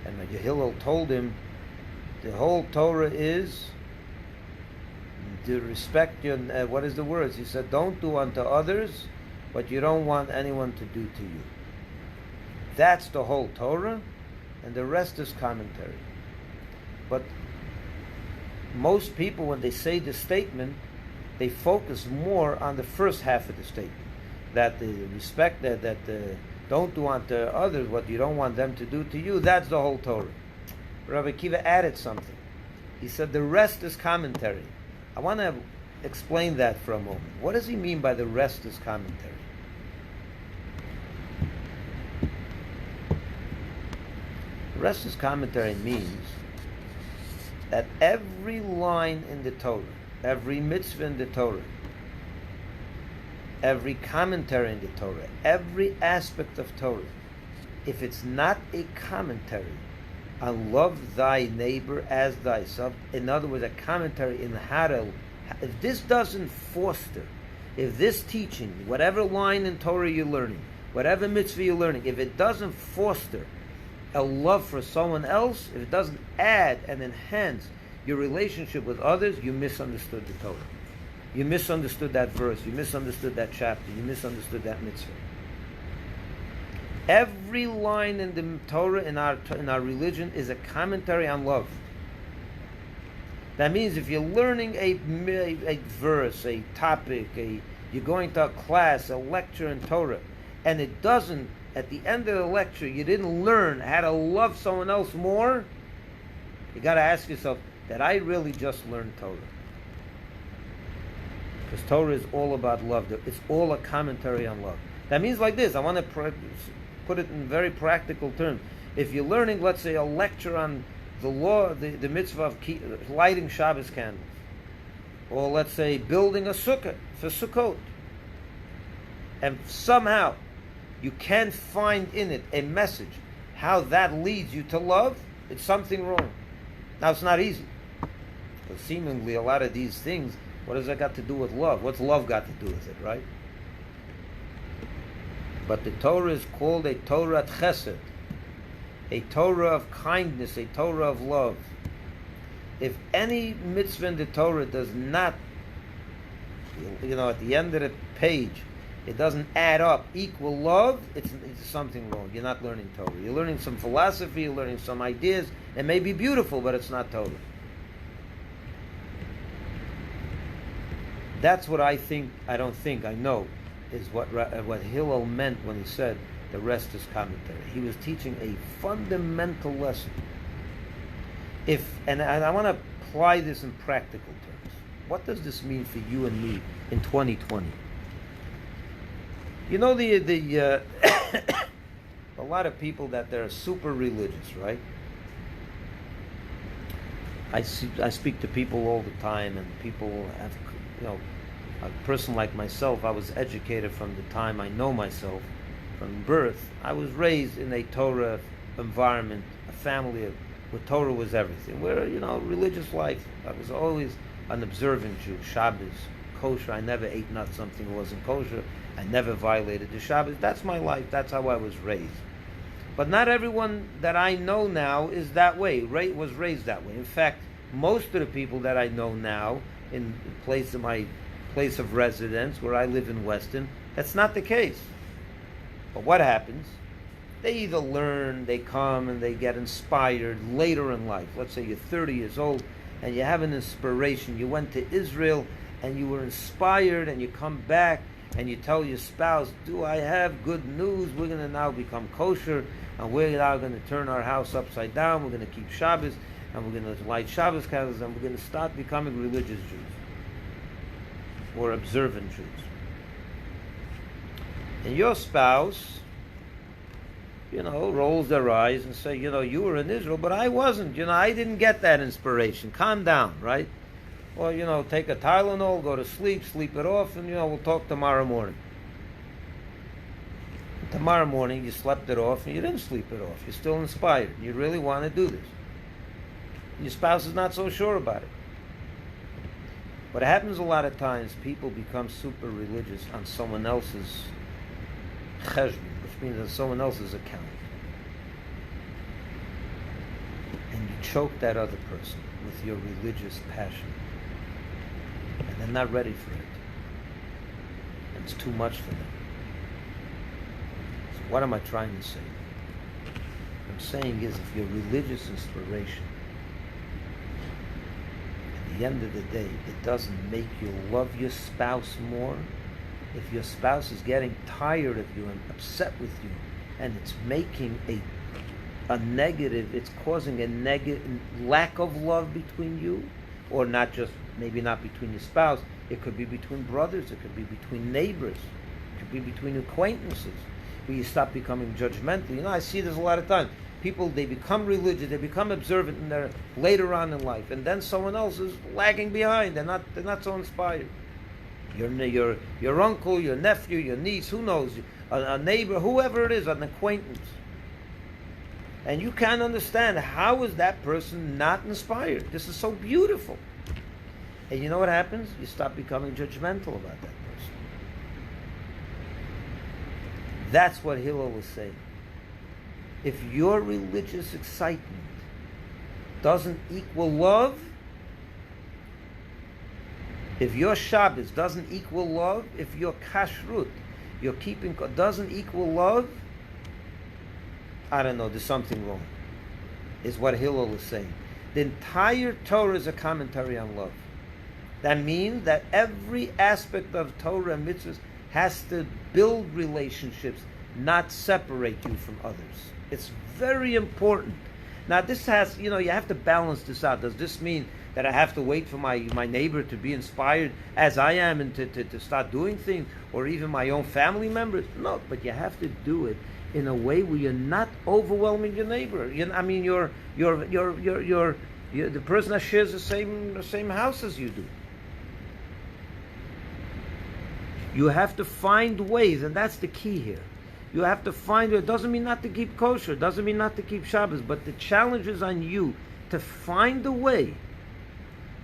And Hillel told him, the whole Torah is to respect your, what is the words? He said, don't do unto others what you don't want anyone to do to you. That's the whole Torah, and the rest is commentary. But most people, when they say the statement, they focus more on the first half of the statement, that the respect, that don't do unto others what you don't want them to do to you. That's the whole Torah. Rabbi Akiva added something. He said the rest is commentary. I want to explain that for a moment. What does he mean by the rest is commentary? The rest is commentary means that every line in the Torah, every mitzvah in the Torah, every commentary in the Torah, every aspect of Torah, if it's not a commentary on love thy neighbor as thyself, in other words, a commentary in how to, if this doesn't foster, if this teaching, whatever line in Torah you're learning, whatever mitzvah you're learning, if it doesn't foster a love for someone else, if it doesn't add and enhance your relationship with others, you misunderstood the Torah. You misunderstood that verse, you misunderstood that chapter, you misunderstood that mitzvah. Every line in the Torah in our religion is a commentary on love. That means if you're learning a verse, a topic, you're going to a class, a lecture in Torah, and it doesn't, at the end of the lecture, you didn't learn how to love someone else more, you got to ask yourself, did I really just learn Torah? Because Torah is all about love. It's all a commentary on love. That means like this. I want to put it in very practical terms. If you're learning, let's say, a lecture on the law, the mitzvah of lighting Shabbos candles, or let's say building a sukkah for Sukkot, and somehow you can't find in it a message how that leads you to love, it's something wrong. Now, it's not easy. Because seemingly a lot of these things, what has that got to do with love? What's love got to do with it, right? But the Torah is called a Torah chesed, a Torah of kindness, a Torah of love. If any mitzvah in the Torah does not, at the end of the page, it doesn't add up equal love, it's something wrong. You're not learning Torah. You're learning some philosophy, you're learning some ideas. It may be beautiful, but it's not Torah. That's what I know, is what Hillel meant when he said the rest is commentary. He was teaching a fundamental lesson. And I want to apply this in practical terms. What does this mean for you and me in 2020? You know a lot of people that they're super religious, right? I speak to people all the time, and people have, a person like myself, I was educated from the time I know myself, from birth. I was raised in a Torah environment, a family where Torah was everything. Where, religious life, I was always an observant Jew, Shabbos, kosher. I never ate not something that wasn't kosher. I never violated the Shabbos. That's my life. That's how I was raised. But not everyone that I know now is that way, was raised that way. In fact, most of the people that I know now, in my place of residence, where I live in Weston, that's not the case. But what happens? They either learn, they come, and they get inspired later in life. Let's say you're 30 years old, and you have an inspiration. You went to Israel, and you were inspired, and you come back, and you tell your spouse, do I have good news? We're going to now become kosher, and we're now going to turn our house upside down. We're going to keep Shabbos, and we're going to light Shabbos candles, and we're going to start becoming religious Jews or observant Jews. And your spouse, rolls their eyes and say, you were in Israel, but I wasn't. I didn't get that inspiration. Calm down, right? Or, take a Tylenol, go to sleep it off, and, we'll talk tomorrow morning. Tomorrow morning, you slept it off, and you didn't sleep it off. You're still inspired. You really want to do this. Your spouse is not so sure about it. What happens a lot of times, people become super religious on someone else's cheshbon, which means on someone else's account. And you choke that other person with your religious passion. And they're not ready for it. And it's too much for them. So what am I trying to say? What I'm saying is, if your religious inspiration, at the end of the day, it doesn't make you love your spouse more, if your spouse is getting tired of you and upset with you, and it's making a negative, it's causing a negative lack of love between you, or not just, maybe not between your spouse, it could be between brothers, it could be between neighbors, it could be between acquaintances, where you stop becoming judgmental. You know, I see this a lot of times. People, they become religious, they become observant, and they're later on in life, and then someone else is lagging behind. They're not so inspired. Your uncle, your nephew, your niece, who knows, a neighbor, whoever it is, an acquaintance. And you can't understand, how is that person not inspired? This is so beautiful. And you know what happens? You stop becoming judgmental about that person. That's what Hillel was saying. If your religious excitement doesn't equal love, if your Shabbos doesn't equal love, if your kashrut, your keeping, doesn't equal love, I don't know, there's something wrong, is what Hillel is saying. The entire Torah is a commentary on love. That means that every aspect of Torah and mitzvahs has to build relationships, not separate you from others. It's very important. Now this has, you have to balance this out. Does this mean that I have to wait for my neighbor to be inspired as I am and to start doing things, or even my own family members? No, but you have to do it in a way where you're not overwhelming your neighbor. You're the person that shares the same house as you do. You have to find ways, and that's the key here. You have to find it. Doesn't mean not to keep kosher. Doesn't mean not to keep Shabbos. But the challenge is on you to find a way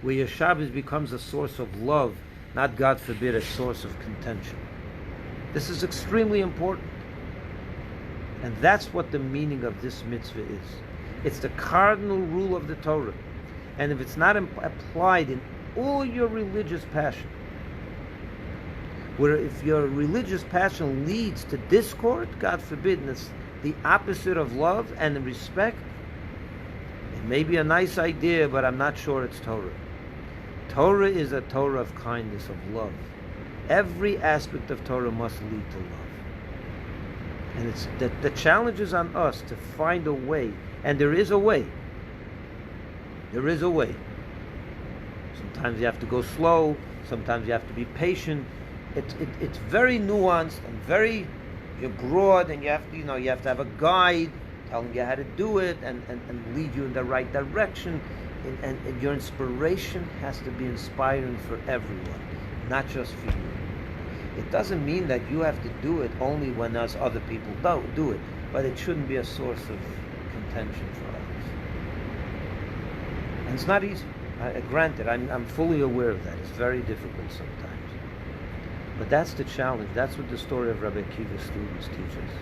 where your Shabbos becomes a source of love, not, God forbid, a source of contention. This is extremely important. And that's what the meaning of this mitzvah is. It's the cardinal rule of the Torah. And if it's not applied in all your religious passion, where if your religious passion leads to discord, God forbid, and it's the opposite of love and respect, it may be a nice idea, but I'm not sure it's Torah. Torah is a Torah of kindness, of love. Every aspect of Torah must lead to love. And it's the challenge is on us to find a way, and there is a way. There is a way. Sometimes you have to go slow, sometimes you have to be patient. It's very nuanced and very broad, and you have to have a guide telling you how to do it and lead you in the right direction. And your inspiration has to be inspiring for everyone, not just for you. It doesn't mean that you have to do it only when other people don't do it, but it shouldn't be a source of contention for others. And it's not easy. Granted, I'm fully aware of that. It's very difficult sometimes. But that's the challenge. That's what the story of Rabbi Akiva's students teach us.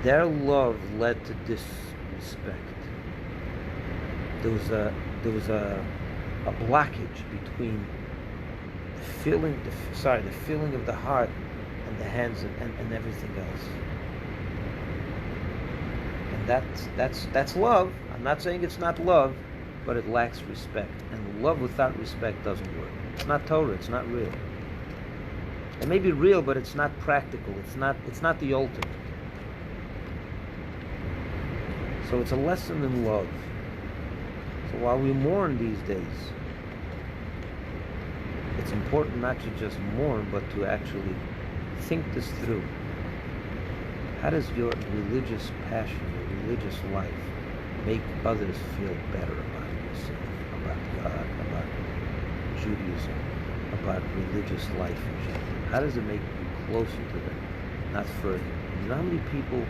Their love led to disrespect. There was a blockage between the feeling of the heart and the hands and everything else. And that's love. I'm not saying it's not love, but it lacks respect. And love without respect doesn't work. It's not Torah. It's not real. It may be real, but it's not practical. It's not the ultimate. So it's a lesson in love. So while we mourn these days, it's important not to just mourn, but to actually think this through. How does your religious passion, your religious life, make others feel better about yourself, about God, about Judaism, about religious life in general? How does it make you closer to them, not further? You know how many people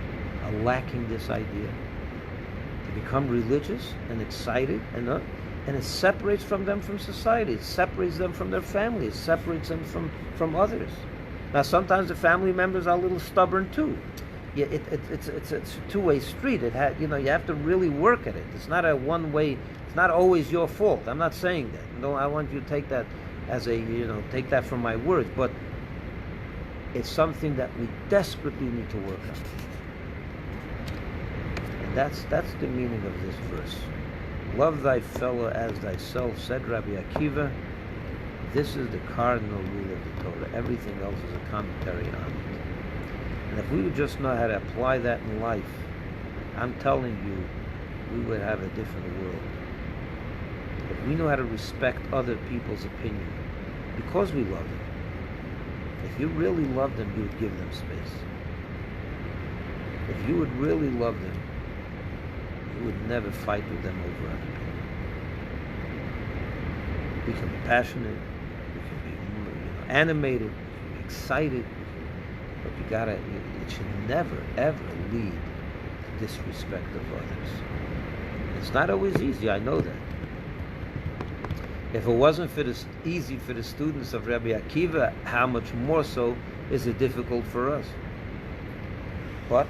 are lacking this idea? They become religious and excited, and it separates them from society. It separates them from their family. It separates them from others. Now, sometimes the family members are a little stubborn too. Yeah, it's a two-way street. You have to really work at it. It's not a one-way. It's not always your fault. I'm not saying that. No, I want you to take that as take that from my words. But it's something that we desperately need to work on. And that's the meaning of this verse. Love thy fellow as thyself, said Rabbi Akiva. This is the cardinal rule of the Torah. Everything else is a commentary on it. And if we would just know how to apply that in life, I'm telling you, we would have a different world. If we know how to respect other people's opinion, because we love them. If you really love them, you would give them space. If you would really love them, you would never fight with them over an opinion. We can be passionate, we can be animated, we can be excited, but it should never, ever lead to disrespect of others. It's not always easy, I know that. If it wasn't easy for the students of Rabbi Akiva, how much more so is it difficult for us? But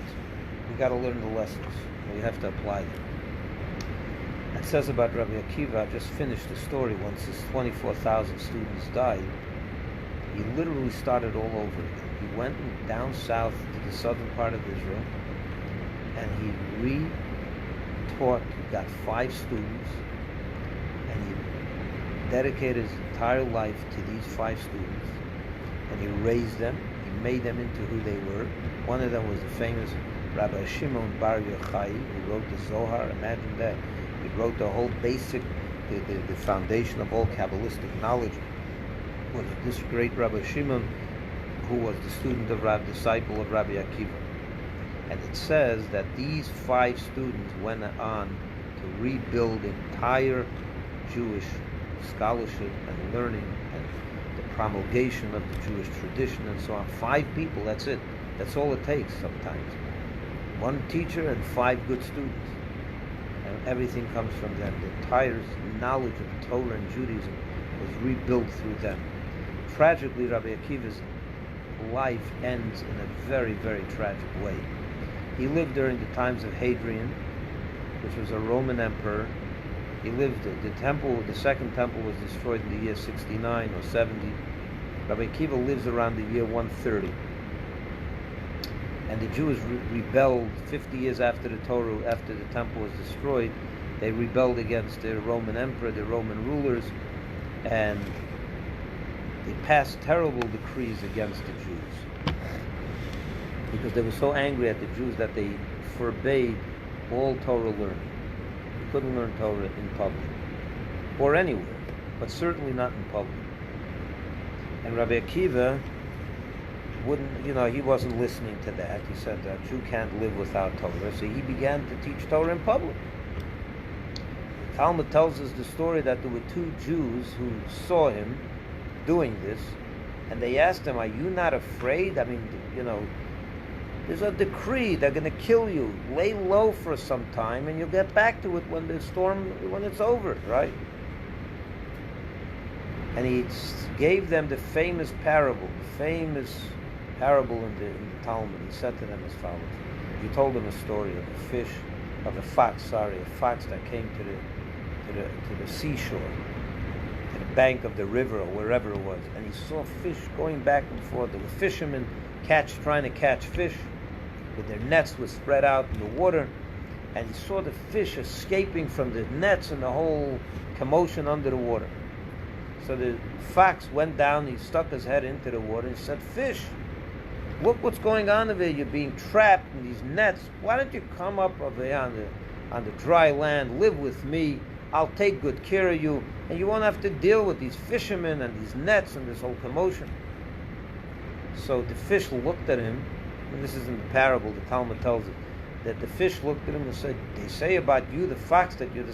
we got to learn the lessons. We have to apply them. It says about Rabbi Akiva, I just finished the story, once his 24,000 students died, he literally started all over again. He went down south to the southern part of Israel, and he re-taught, he got 5 students, and he dedicated his entire life to these 5 students, and he raised them, he made them into who they were. One of them was the famous Rabbi Shimon Bar Yochai, who wrote the Zohar. Imagine that. He wrote the whole basic, the foundation of all Kabbalistic knowledge. Was this great Rabbi Shimon, who was the disciple of Rabbi Akiva. And it says that these 5 students went on to rebuild entire Jewish scholarship and learning and the promulgation of the Jewish tradition and so on. 5 people, that's it. That's all it takes sometimes. 1 teacher and 5 good students. And everything comes from them. The entire knowledge of Torah and Judaism was rebuilt through them. Tragically, Rabbi Akiva's life ends in a very, very tragic way. He lived during the times of Hadrian, which was a Roman emperor. He lived, the second temple was destroyed in the year 69 or 70. Rabbi Akiva lives around the year 130. And the Jews rebelled 50 years after the temple was destroyed. They rebelled against the Roman emperor, the Roman rulers, and they passed terrible decrees against the Jews. Because they were so angry at the Jews that they forbade all Torah learning. You couldn't learn Torah in public, or anywhere, but certainly not in public. And Rabbi Akiva he wasn't listening to that. He said that a Jew can't live without Torah, so he began to teach Torah in public. The Talmud tells us the story that there were 2 Jews who saw him doing this, and they asked him, "Are you not afraid? I mean, there's a decree, they're going to kill you. Lay low for some time, and you'll get back to it when it's over, right?" And he gave them the famous parable in the Talmud. He said to them as follows. He told them a story of a fox that came to the seashore, to the bank of the river or wherever it was, and he saw fish going back and forth. There were fishermen trying to catch fish with their nets was spread out in the water, and he saw the fish escaping from the nets and the whole commotion under the water. So the fox went down, he stuck his head into the water and said, "Fish, look what's going on over here. You're being trapped in these nets. Why don't you come up over here on the dry land, live with me. I'll take good care of you, and you won't have to deal with these fishermen and these nets and this whole commotion." So the fish looked at him, and this is in the parable, the Talmud tells it, that the fish looked at him and said, "They say about you, the fox, that you're the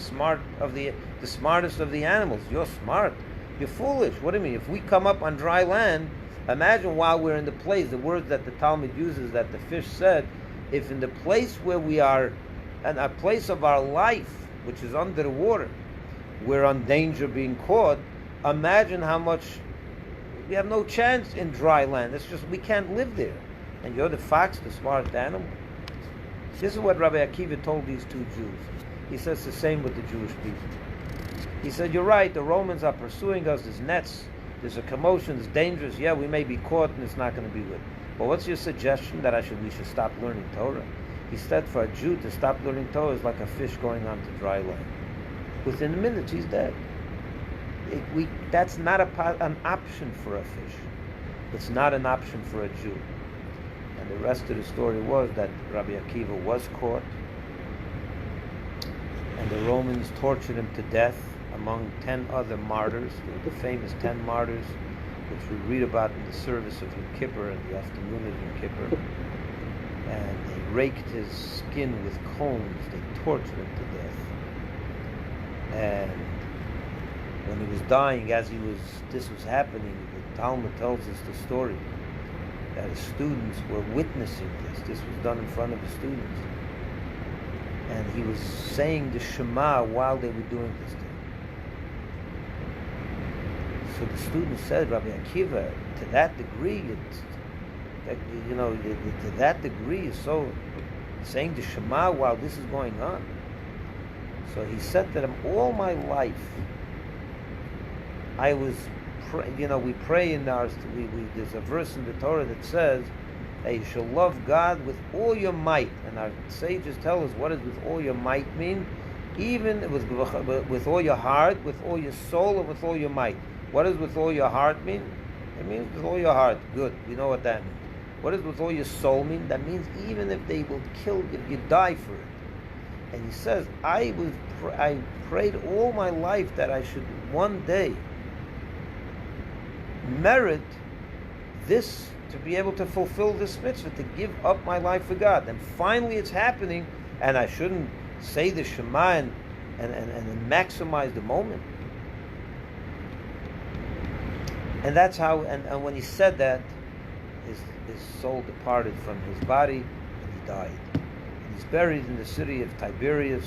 smartest of the animals. You're smart. You're foolish. What do you mean? If we come up on dry land, imagine while we're in the place, the words that the Talmud uses that the fish said, if in the place where we are, and a place of our life, which is under the water, we're on danger being caught, imagine how much, we have no chance in dry land. It's just, we can't live there. And you're the fox, the smart animal." This is what Rabbi Akiva told these 2 Jews. He says the same with the Jewish people. He said, "You're right, the Romans are pursuing us, there's nets, there's a commotion, it's dangerous, yeah, we may be caught and it's not going to be good. But what's your suggestion that we should stop learning Torah?" He said for a Jew to stop learning Torah is like a fish going onto dry land. Within a minute, he's dead. That's not an option for a fish. It's not an option for a Jew. And the rest of the story was that Rabbi Akiva was caught, and the Romans tortured him to death among 10 other martyrs, the famous 10 martyrs, which we read about in the service of Yom Kippur, in the afternoon of Yom Kippur. And they raked his skin with combs, they tortured him to death. And when he was dying, this was happening, the Talmud tells us the story that his students were witnessing this. This was done in front of his students. And he was saying the Shema while they were doing this thing. So the students said, Rabbi Akiva, to that degree, to that degree, is so saying the Shema while this is going on. So he said to them, all my life, I was, we pray in there's a verse in the Torah that says that you shall love God with all your might. And our sages tell us, what does with all your might mean? Even with all your heart, with all your soul, or with all your might. What does with all your heart mean? It means with all your heart. Good, we know what that means. What does with all your soul mean? That means even if they will kill you, you die for it. And he says, I prayed all my life that I should one day merit this, to be able to fulfill this mitzvah, to give up my life for God. And finally it's happening, and I shouldn't say the Shema and maximize the moment. And that's how, and when he said that, his soul departed from his body, and he died. And he's buried in the city of Tiberias.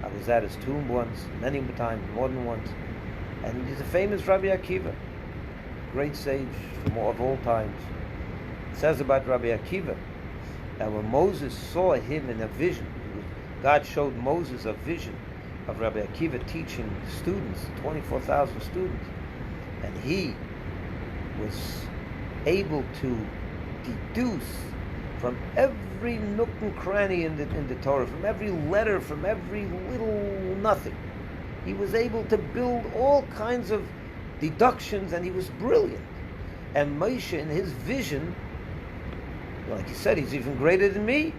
I was at his tomb once, many times, more than once. And he's a famous Rabbi Akiva, great sage of all times. It says about Rabbi Akiva that when Moses saw him in a vision, God showed Moses a vision of Rabbi Akiva teaching students, 24,000 students, and he was able to deduce from every nook and cranny in the Torah, from every letter, from every little nothing. He was able to build all kinds of deductions, and he was brilliant. And Moshe, in his vision, like he said, he's even greater than me.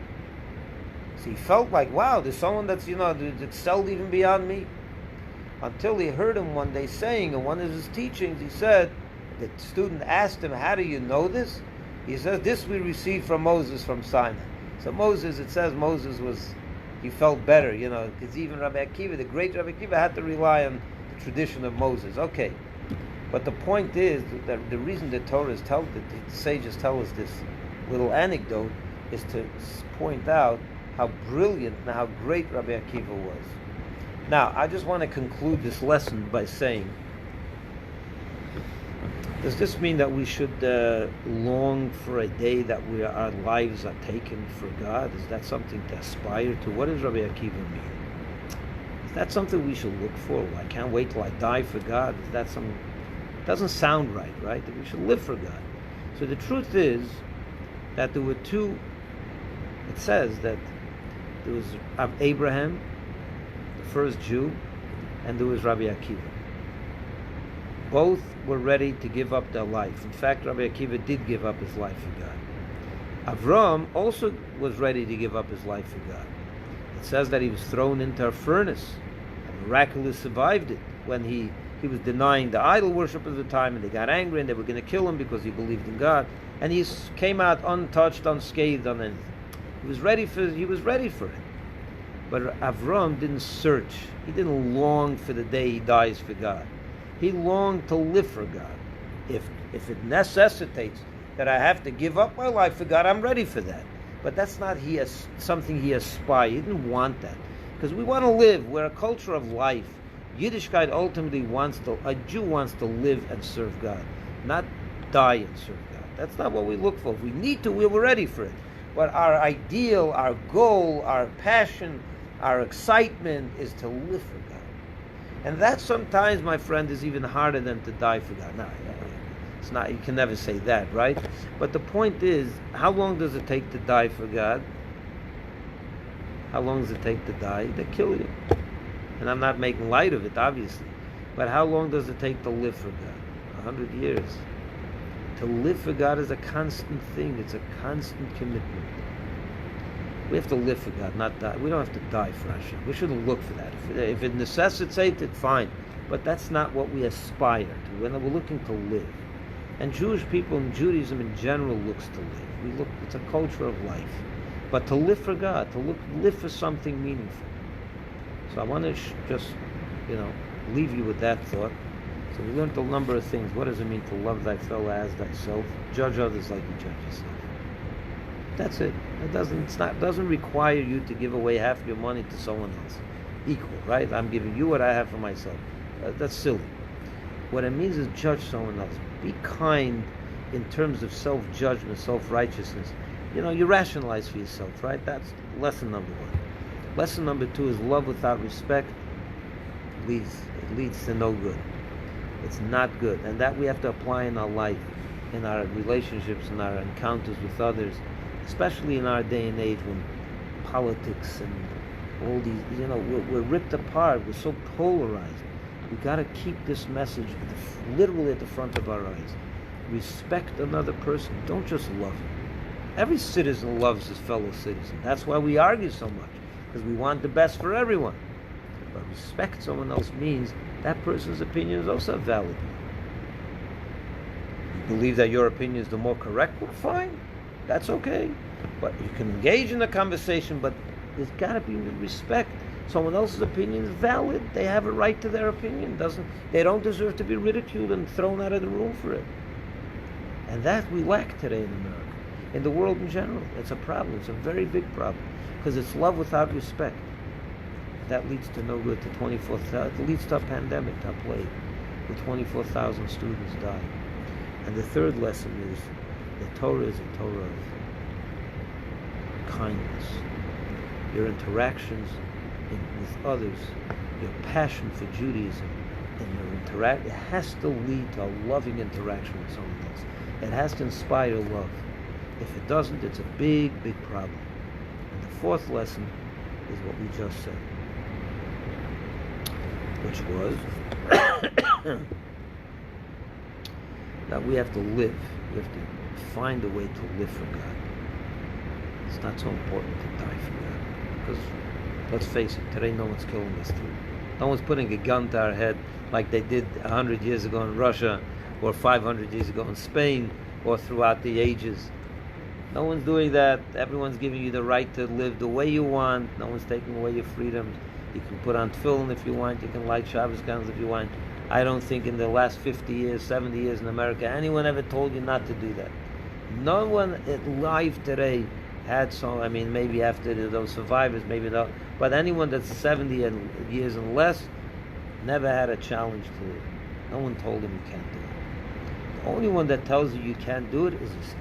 So he felt like, wow, there's someone that's excelled even beyond me. Until he heard him one day saying in one of his teachings, he said, the student asked him, how do you know this? He says, this we received from Moses from Sinai. So Moses, it says Moses he felt better, because even Rabbi Akiva, the great Rabbi Akiva, had to rely on the tradition of Moses. Okay. But the point is that the reason the the sages tell us this little anecdote is to point out how brilliant and how great Rabbi Akiva was. Now, I just want to conclude this lesson by saying, does this mean that we should long for a day that our lives are taken for God? Is that something to aspire to? What does Rabbi Akiva mean? Is that something we should look for? I can't wait till I die for God. Is that something? Doesn't sound right? That we should live for God. So the truth is that there were two. It says that there was Abraham, the first Jew, and there was Rabbi Akiva. Both were ready to give up their life. In fact, Rabbi Akiva did give up his life for God. Avram also was ready to give up his life for God. It says that he was thrown into a furnace and miraculously survived it when he was denying the idol worship of the time, and they got angry and they were going to kill him because he believed in God. And he came out untouched, unscathed on anything. He was ready for it. But Avram didn't search. He didn't long for the day he dies for God. He longed to live for God. If it necessitates that I have to give up my life for God, I'm ready for that. But that's not something he aspired. He didn't want that. Because we want to live. We're a culture of life. Yiddishkeit ultimately a Jew wants to live and serve God, not die and serve God. That's not what we look for. If we need to, we're ready for it. But our ideal, our goal, our passion, our excitement is to live for God. And that sometimes, my friend, is even harder than to die for God. No, it's not. You can never say that, right? But the point is, how long does it take to die for God? How long does it take to die? They kill you. And I'm not making light of it, obviously. But how long does it take to live for God? 100 years. To live for God is a constant thing. It's a constant commitment. We have to live for God, not die. We don't have to die for Hashem. We shouldn't look for that. If it necessitates it, fine. But that's not what we aspire to. We're looking to live. And Jewish people and Judaism in general looks to live. It's a culture of life. But to live for God, to live for something meaningful. So I want to just, leave you with that thought. So we learned a number of things. What does it mean to love thy fellow as thyself? Judge others like you judge yourself. That's it. It doesn't require you to give away half your money to someone else. Equal, right? I'm giving you what I have for myself. That's silly. What it means is judge someone else. Be kind in terms of self-judgment, self-righteousness. You rationalize for yourself, right? That's lesson number 1. Lesson number 2 is love without respect leads to no good. It's not good. And that we have to apply in our life, in our relationships, in our encounters with others, especially in our day and age when politics and all these, we're ripped apart. We're so polarized. We got to keep this message literally at the front of our eyes. Respect another person. Don't just love him. Every citizen loves his fellow citizen. That's why we argue so much, because we want the best for everyone. But respect someone else means that person's opinion is also valid. You believe that your opinion is the more correct? Well, fine. That's okay. But you can engage in a conversation, but there's got to be respect. Someone else's opinion is valid. They have a right to their opinion. They don't deserve to be ridiculed and thrown out of the room for it. And that we lack today in America. In the world in general. It's a problem. It's a very big problem. Because it's love without respect. That leads to no good. It leads to a pandemic, to a plague, where 24,000 students die. And the third lesson is the Torah is a Torah of kindness. Your interactions with others, your passion for Judaism, and your it has to lead to a loving interaction with someone else. It has to inspire love. If it doesn't, it's a big, big problem. And the fourth lesson is what we just said, which was that we have to live. We have to find a way to live for God. It's not so important to die for God. Because, let's face it, today no one's killing us too. No one's putting a gun to our head like they did 100 years ago in Russia, or 500 years ago in Spain, or throughout the ages. No one's doing that. Everyone's giving you the right to live the way you want. No one's taking away your freedoms. You can put on tefillin if you want. You can light Shabbos candles if you want. I don't think in the last 50 years, 70 years in America, anyone ever told you not to do that. No one alive today had maybe after those survivors, maybe not. But anyone that's 70 years and less never had a challenge to it. No one told him you can't do it. The only one that tells you can't do it is yourself.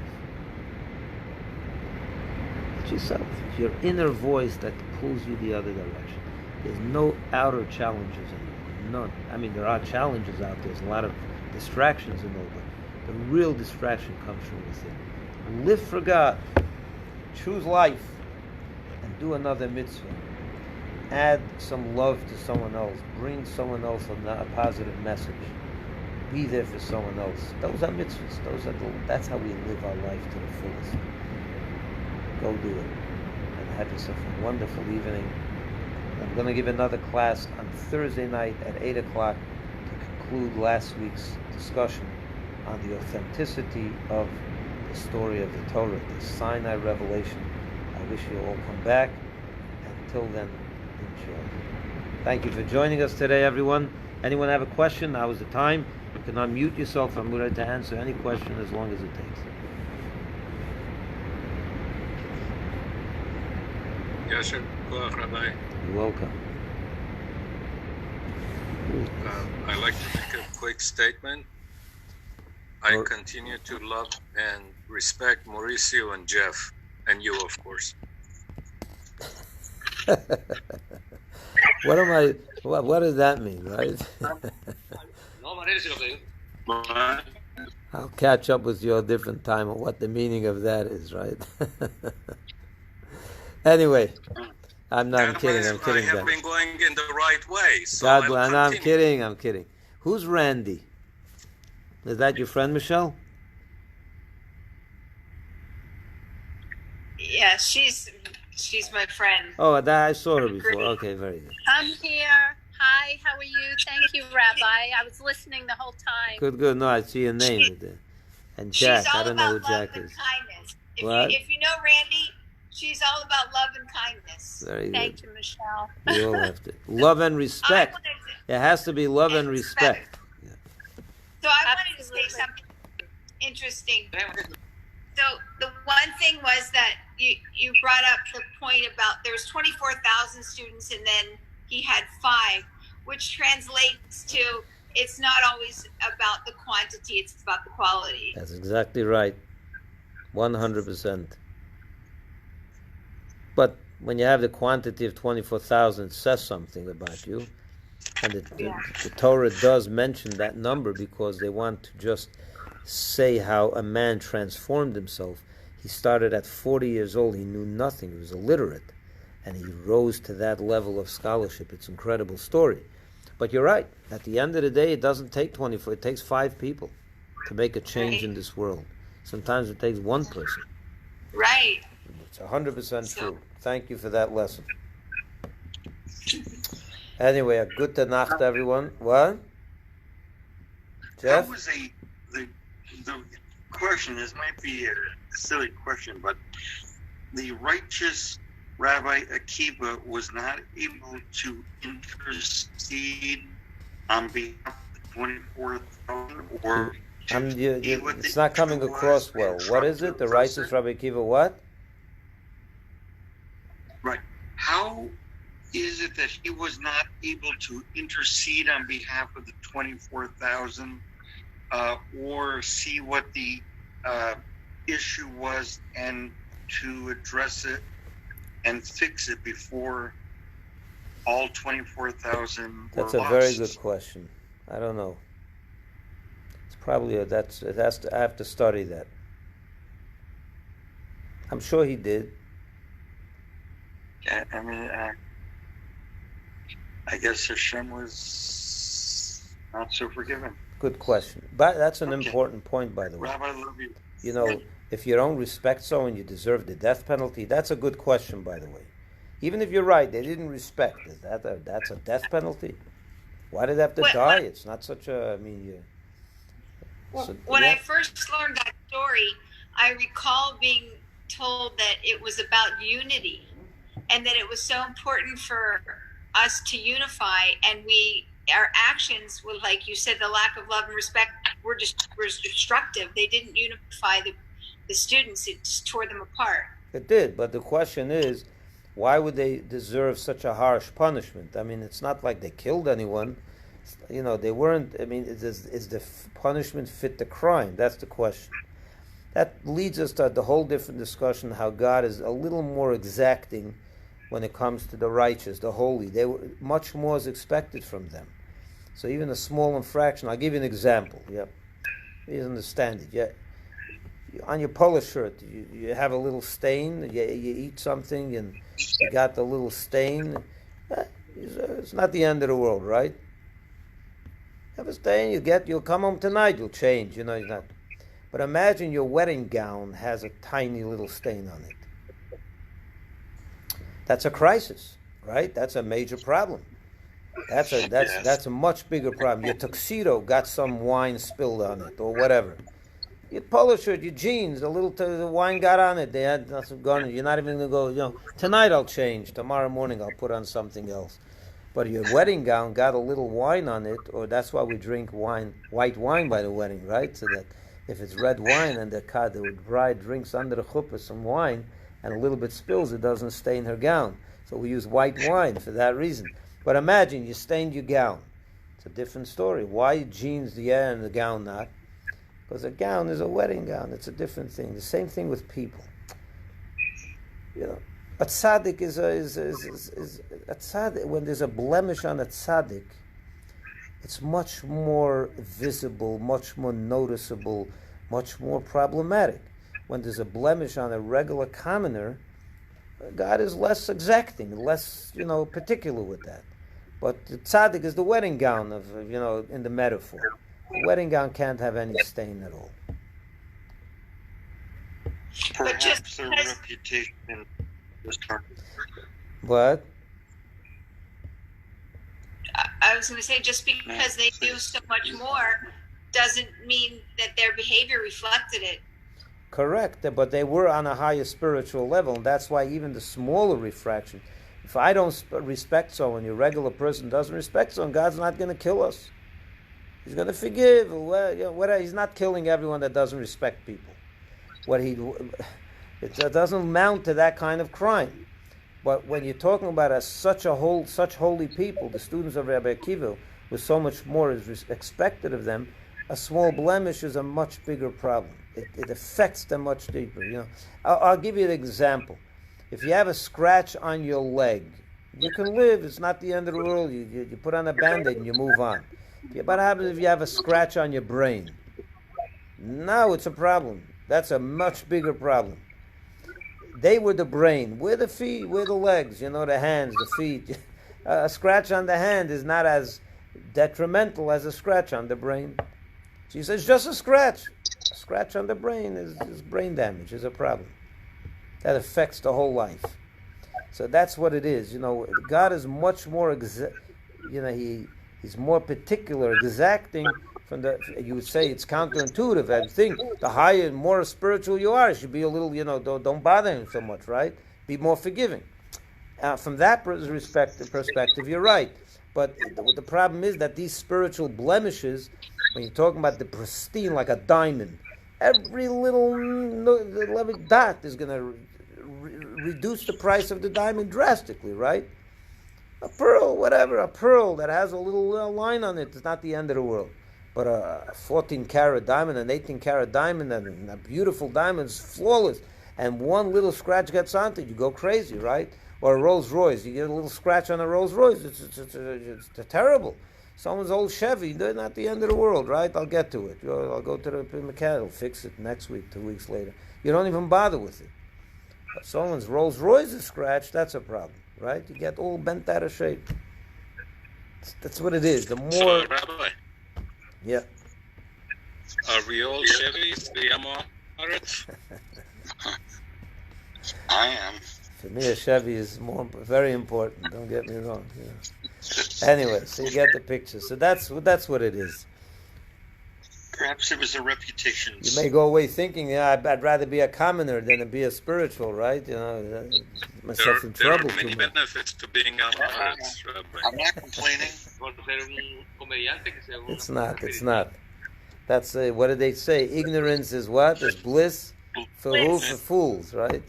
It's yourself. It's your inner voice that pulls you the other direction. There's no outer challenges anymore. None. There are challenges out there. There's a lot of distractions and all, but the real distraction comes from within. Live for God. Choose life. And do another mitzvah. Add some love to someone else. Bring someone else a positive message. Be there for someone else. Those are mitzvahs. That's how we live our life to the fullest. Go do it. And have yourself a wonderful evening. I'm going to give another class on Thursday night at 8 o'clock to conclude last week's discussion on the authenticity of the story of the Torah, the Sinai revelation. I wish you all come back. Until then, enjoy. Thank you for joining us today, everyone. Anyone have a question? Now is the time. You can unmute yourself. I'm ready to answer any question as long as it takes. Yes, sir. Rabbi. You're welcome. I'd like to make a quick statement. I continue to love and respect Mauricio and Jeff, and you, of course. What does that mean, right? I'll catch up with you a different time on what the meaning of that is, right? Anyway, I'm kidding. I have been going in the right way. So God bless. No, I'm kidding. Who's Randy? Is that your friend, Michelle? Yeah, she's She's my friend. Oh, that I saw her before. Okay, very good. I'm here. Hi, how are you? Thank you, Rabbi. I was listening the whole time. Good. No, I see your name with it. And Jack, She's all I don't know who about love Jack and is. kindness. What? If you know Randy, she's all about love and kindness. Very good. Thank you, Michelle. We all have to. Love and respect. It has to be love and respect. Yeah. So I wanted to say something interesting. So the one thing was that you brought up the point about there's 24,000 students and then he had 5, which translates to it's not always about the quantity, it's about the quality. That's exactly right. 100%. But when you have the quantity of 24,000, it says something about you. And the Torah does mention that number because they want to just say how a man transformed himself. He started at 40 years old. He knew nothing. He was illiterate. And he rose to that level of scholarship. It's an incredible story. But you're right. At the end of the day, it doesn't take 24. It takes 5 people to make a change in this world. Sometimes it takes 1 person. Right. It's 100% true. Thank you for that lesson. Anyway, a good Nacht, everyone. What? Jeff? That was the question. This might be a silly question, but the righteous Rabbi Akiva was not able to intercede on behalf of the 24,000, or it's not coming across well. What is it? The righteous Rabbi Akiva what? Right. How is it that he was not able to intercede on behalf of the 24,000 or see what the issue was and to address it and fix it before all 24,000 were That's a lost? very good question. I don't know. It's probably I have to study that. I'm sure he did. Yeah, I mean, I guess Hashem was not so forgiving. Good question. But that's an important point, by the way. Rabbi, I love you. You know, if you don't respect someone, you deserve the death penalty. That's a good question, by the way. Even if you're right, they didn't respect. That's a death penalty? Why did they have to die? It's not such a, When I first learned that story, I recall being told that it was about unity and that it was so important for us to unify, and our actions were, like you said, the lack of love and respect were destructive. They didn't unify the students. It just tore them apart. It did, but the question is, why would they deserve such a harsh punishment? I mean, it's not like they killed anyone. You know, they weren't. I mean, is the punishment fit the crime? That's the question. That leads us to the whole different discussion how God is a little more exacting when it comes to the righteous, the holy. Much more is expected from them. So even a small infraction, I'll give you an example. Yeah, please understand it. Yeah, on your polo shirt, you have a little stain. You eat something and you got the little stain. It's not the end of the world, right? Have a stain, you'll come home tonight, you'll change. You know, you're not. But imagine your wedding gown has a tiny little stain on it. That's a crisis, right? That's a major problem. That's a much bigger problem. Your tuxedo got some wine spilled on it or whatever. Your polo shirt, your jeans, the wine got on it. They had nothing gone. You're not even going to go, tonight I'll change. Tomorrow morning I'll put on something else. But your wedding gown got a little wine on it, or that's why we drink white wine by the wedding, right? So that if it's red wine and the bride drinks under the chuppah some wine and a little bit spills, it doesn't stain her gown. So we use white wine for that reason. But imagine you stained your gown. It's a different story. Why jeans, and the gown not? Because a gown is a wedding gown. It's a different thing. The same thing with people. A tzaddik is a tzaddik. When there's a blemish on a tzaddik, it's much more visible, much more noticeable, much more problematic. When there's a blemish on a regular commoner, God is less exacting, less, particular with that. But the tzaddik is the wedding gown of, in the metaphor. The wedding gown can't have any stain at all. Perhaps a reputation What? I was going to say, just because they do so much more doesn't mean that their behavior reflected it. Correct, but they were on a higher spiritual level, and that's why even the smaller refraction. If I don't respect someone, your regular person doesn't respect someone, God's not going to kill us. He's going to forgive. Well, he's not killing everyone that doesn't respect people. It doesn't amount to that kind of crime. But when you're talking about such holy people, the students of Rabbi Akiva, with so much more is expected of them, a small blemish is a much bigger problem. It affects them much deeper. I'll give you an example. If you have a scratch on your leg, you can live. It's not the end of the world. You put on a Band-Aid and you move on. What happens if you have a scratch on your brain? Now it's a problem. That's a much bigger problem. They were the brain. We're the feet. We're the legs. The hands, the feet. A scratch on the hand is not as detrimental as a scratch on the brain. She says, just a scratch. A scratch on the brain is brain damage, is a problem. That affects the whole life. So that's what it is. God is much more, He's more particular, exacting from you would say it's counterintuitive. I think the higher and more spiritual you are, you should be a little, don't bother him so much, right? Be more forgiving. From that perspective, you're right. But the problem is that these spiritual blemishes, when you're talking about the pristine, like a diamond, every little dot is going to reduce the price of the diamond drastically, right? A pearl that has a little line on it is not the end of the world. But a 14-karat diamond, an 18-karat diamond, and a beautiful diamond is flawless. And one little scratch gets onto it, you go crazy, right? Or a Rolls Royce, you get a little scratch on a Rolls Royce, it's terrible. Someone's old Chevy, they're not the end of the world, right? I'll get to it. I'll go to the mechanic, I'll fix it next week, 2 weeks later. You don't even bother with it. But someone's Rolls Royce is scratched, that's a problem, right? You get all bent out of shape. That's what it is. The more... Rabbi, yeah. are we all Chevys? I am. For me, a Chevy is very important. Don't get me wrong. Anyway, so you get the picture. So that's what it is. Perhaps it was a reputation. You may go away thinking, I'd rather be a commoner than to be a spiritual, right? Myself in trouble. There are many benefits to being honest, Rabbi. I'm not complaining. It's not. That's what did they say? Ignorance is what? Is bliss for who? For fools, right?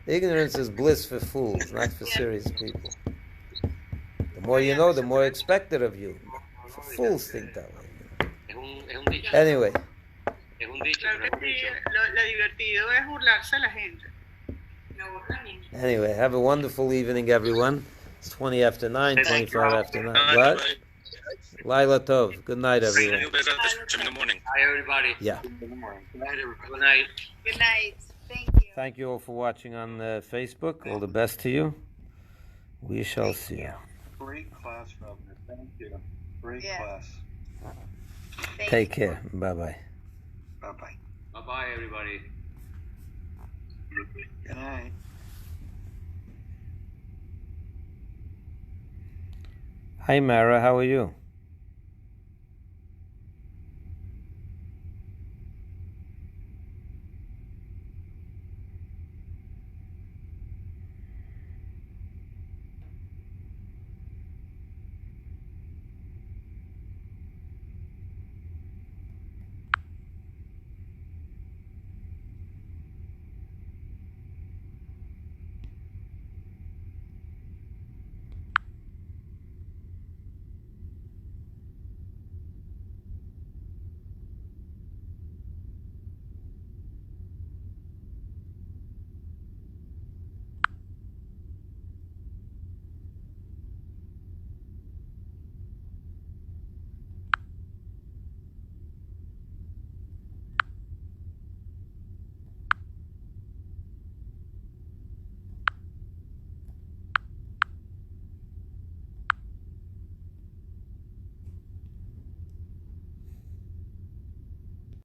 Ignorance is bliss for fools, not for serious people. The more you know, the more expected of you. Fools think that way. Anyway. Anyway, have a wonderful evening, everyone. It's 20 after 9, 25 after 9. What? Laila Tov. Good night, everyone. In the morning. Hi, everybody. Yeah. Good night, everybody. Good night. Good night. Thank you. Thank you all for watching on Facebook. All the best to you. We shall see you. Great class, Robin. Thank you. Great class. Take care. Bye-bye. Bye-bye. Bye-bye, everybody. Good night. Hi, Mara. How are you?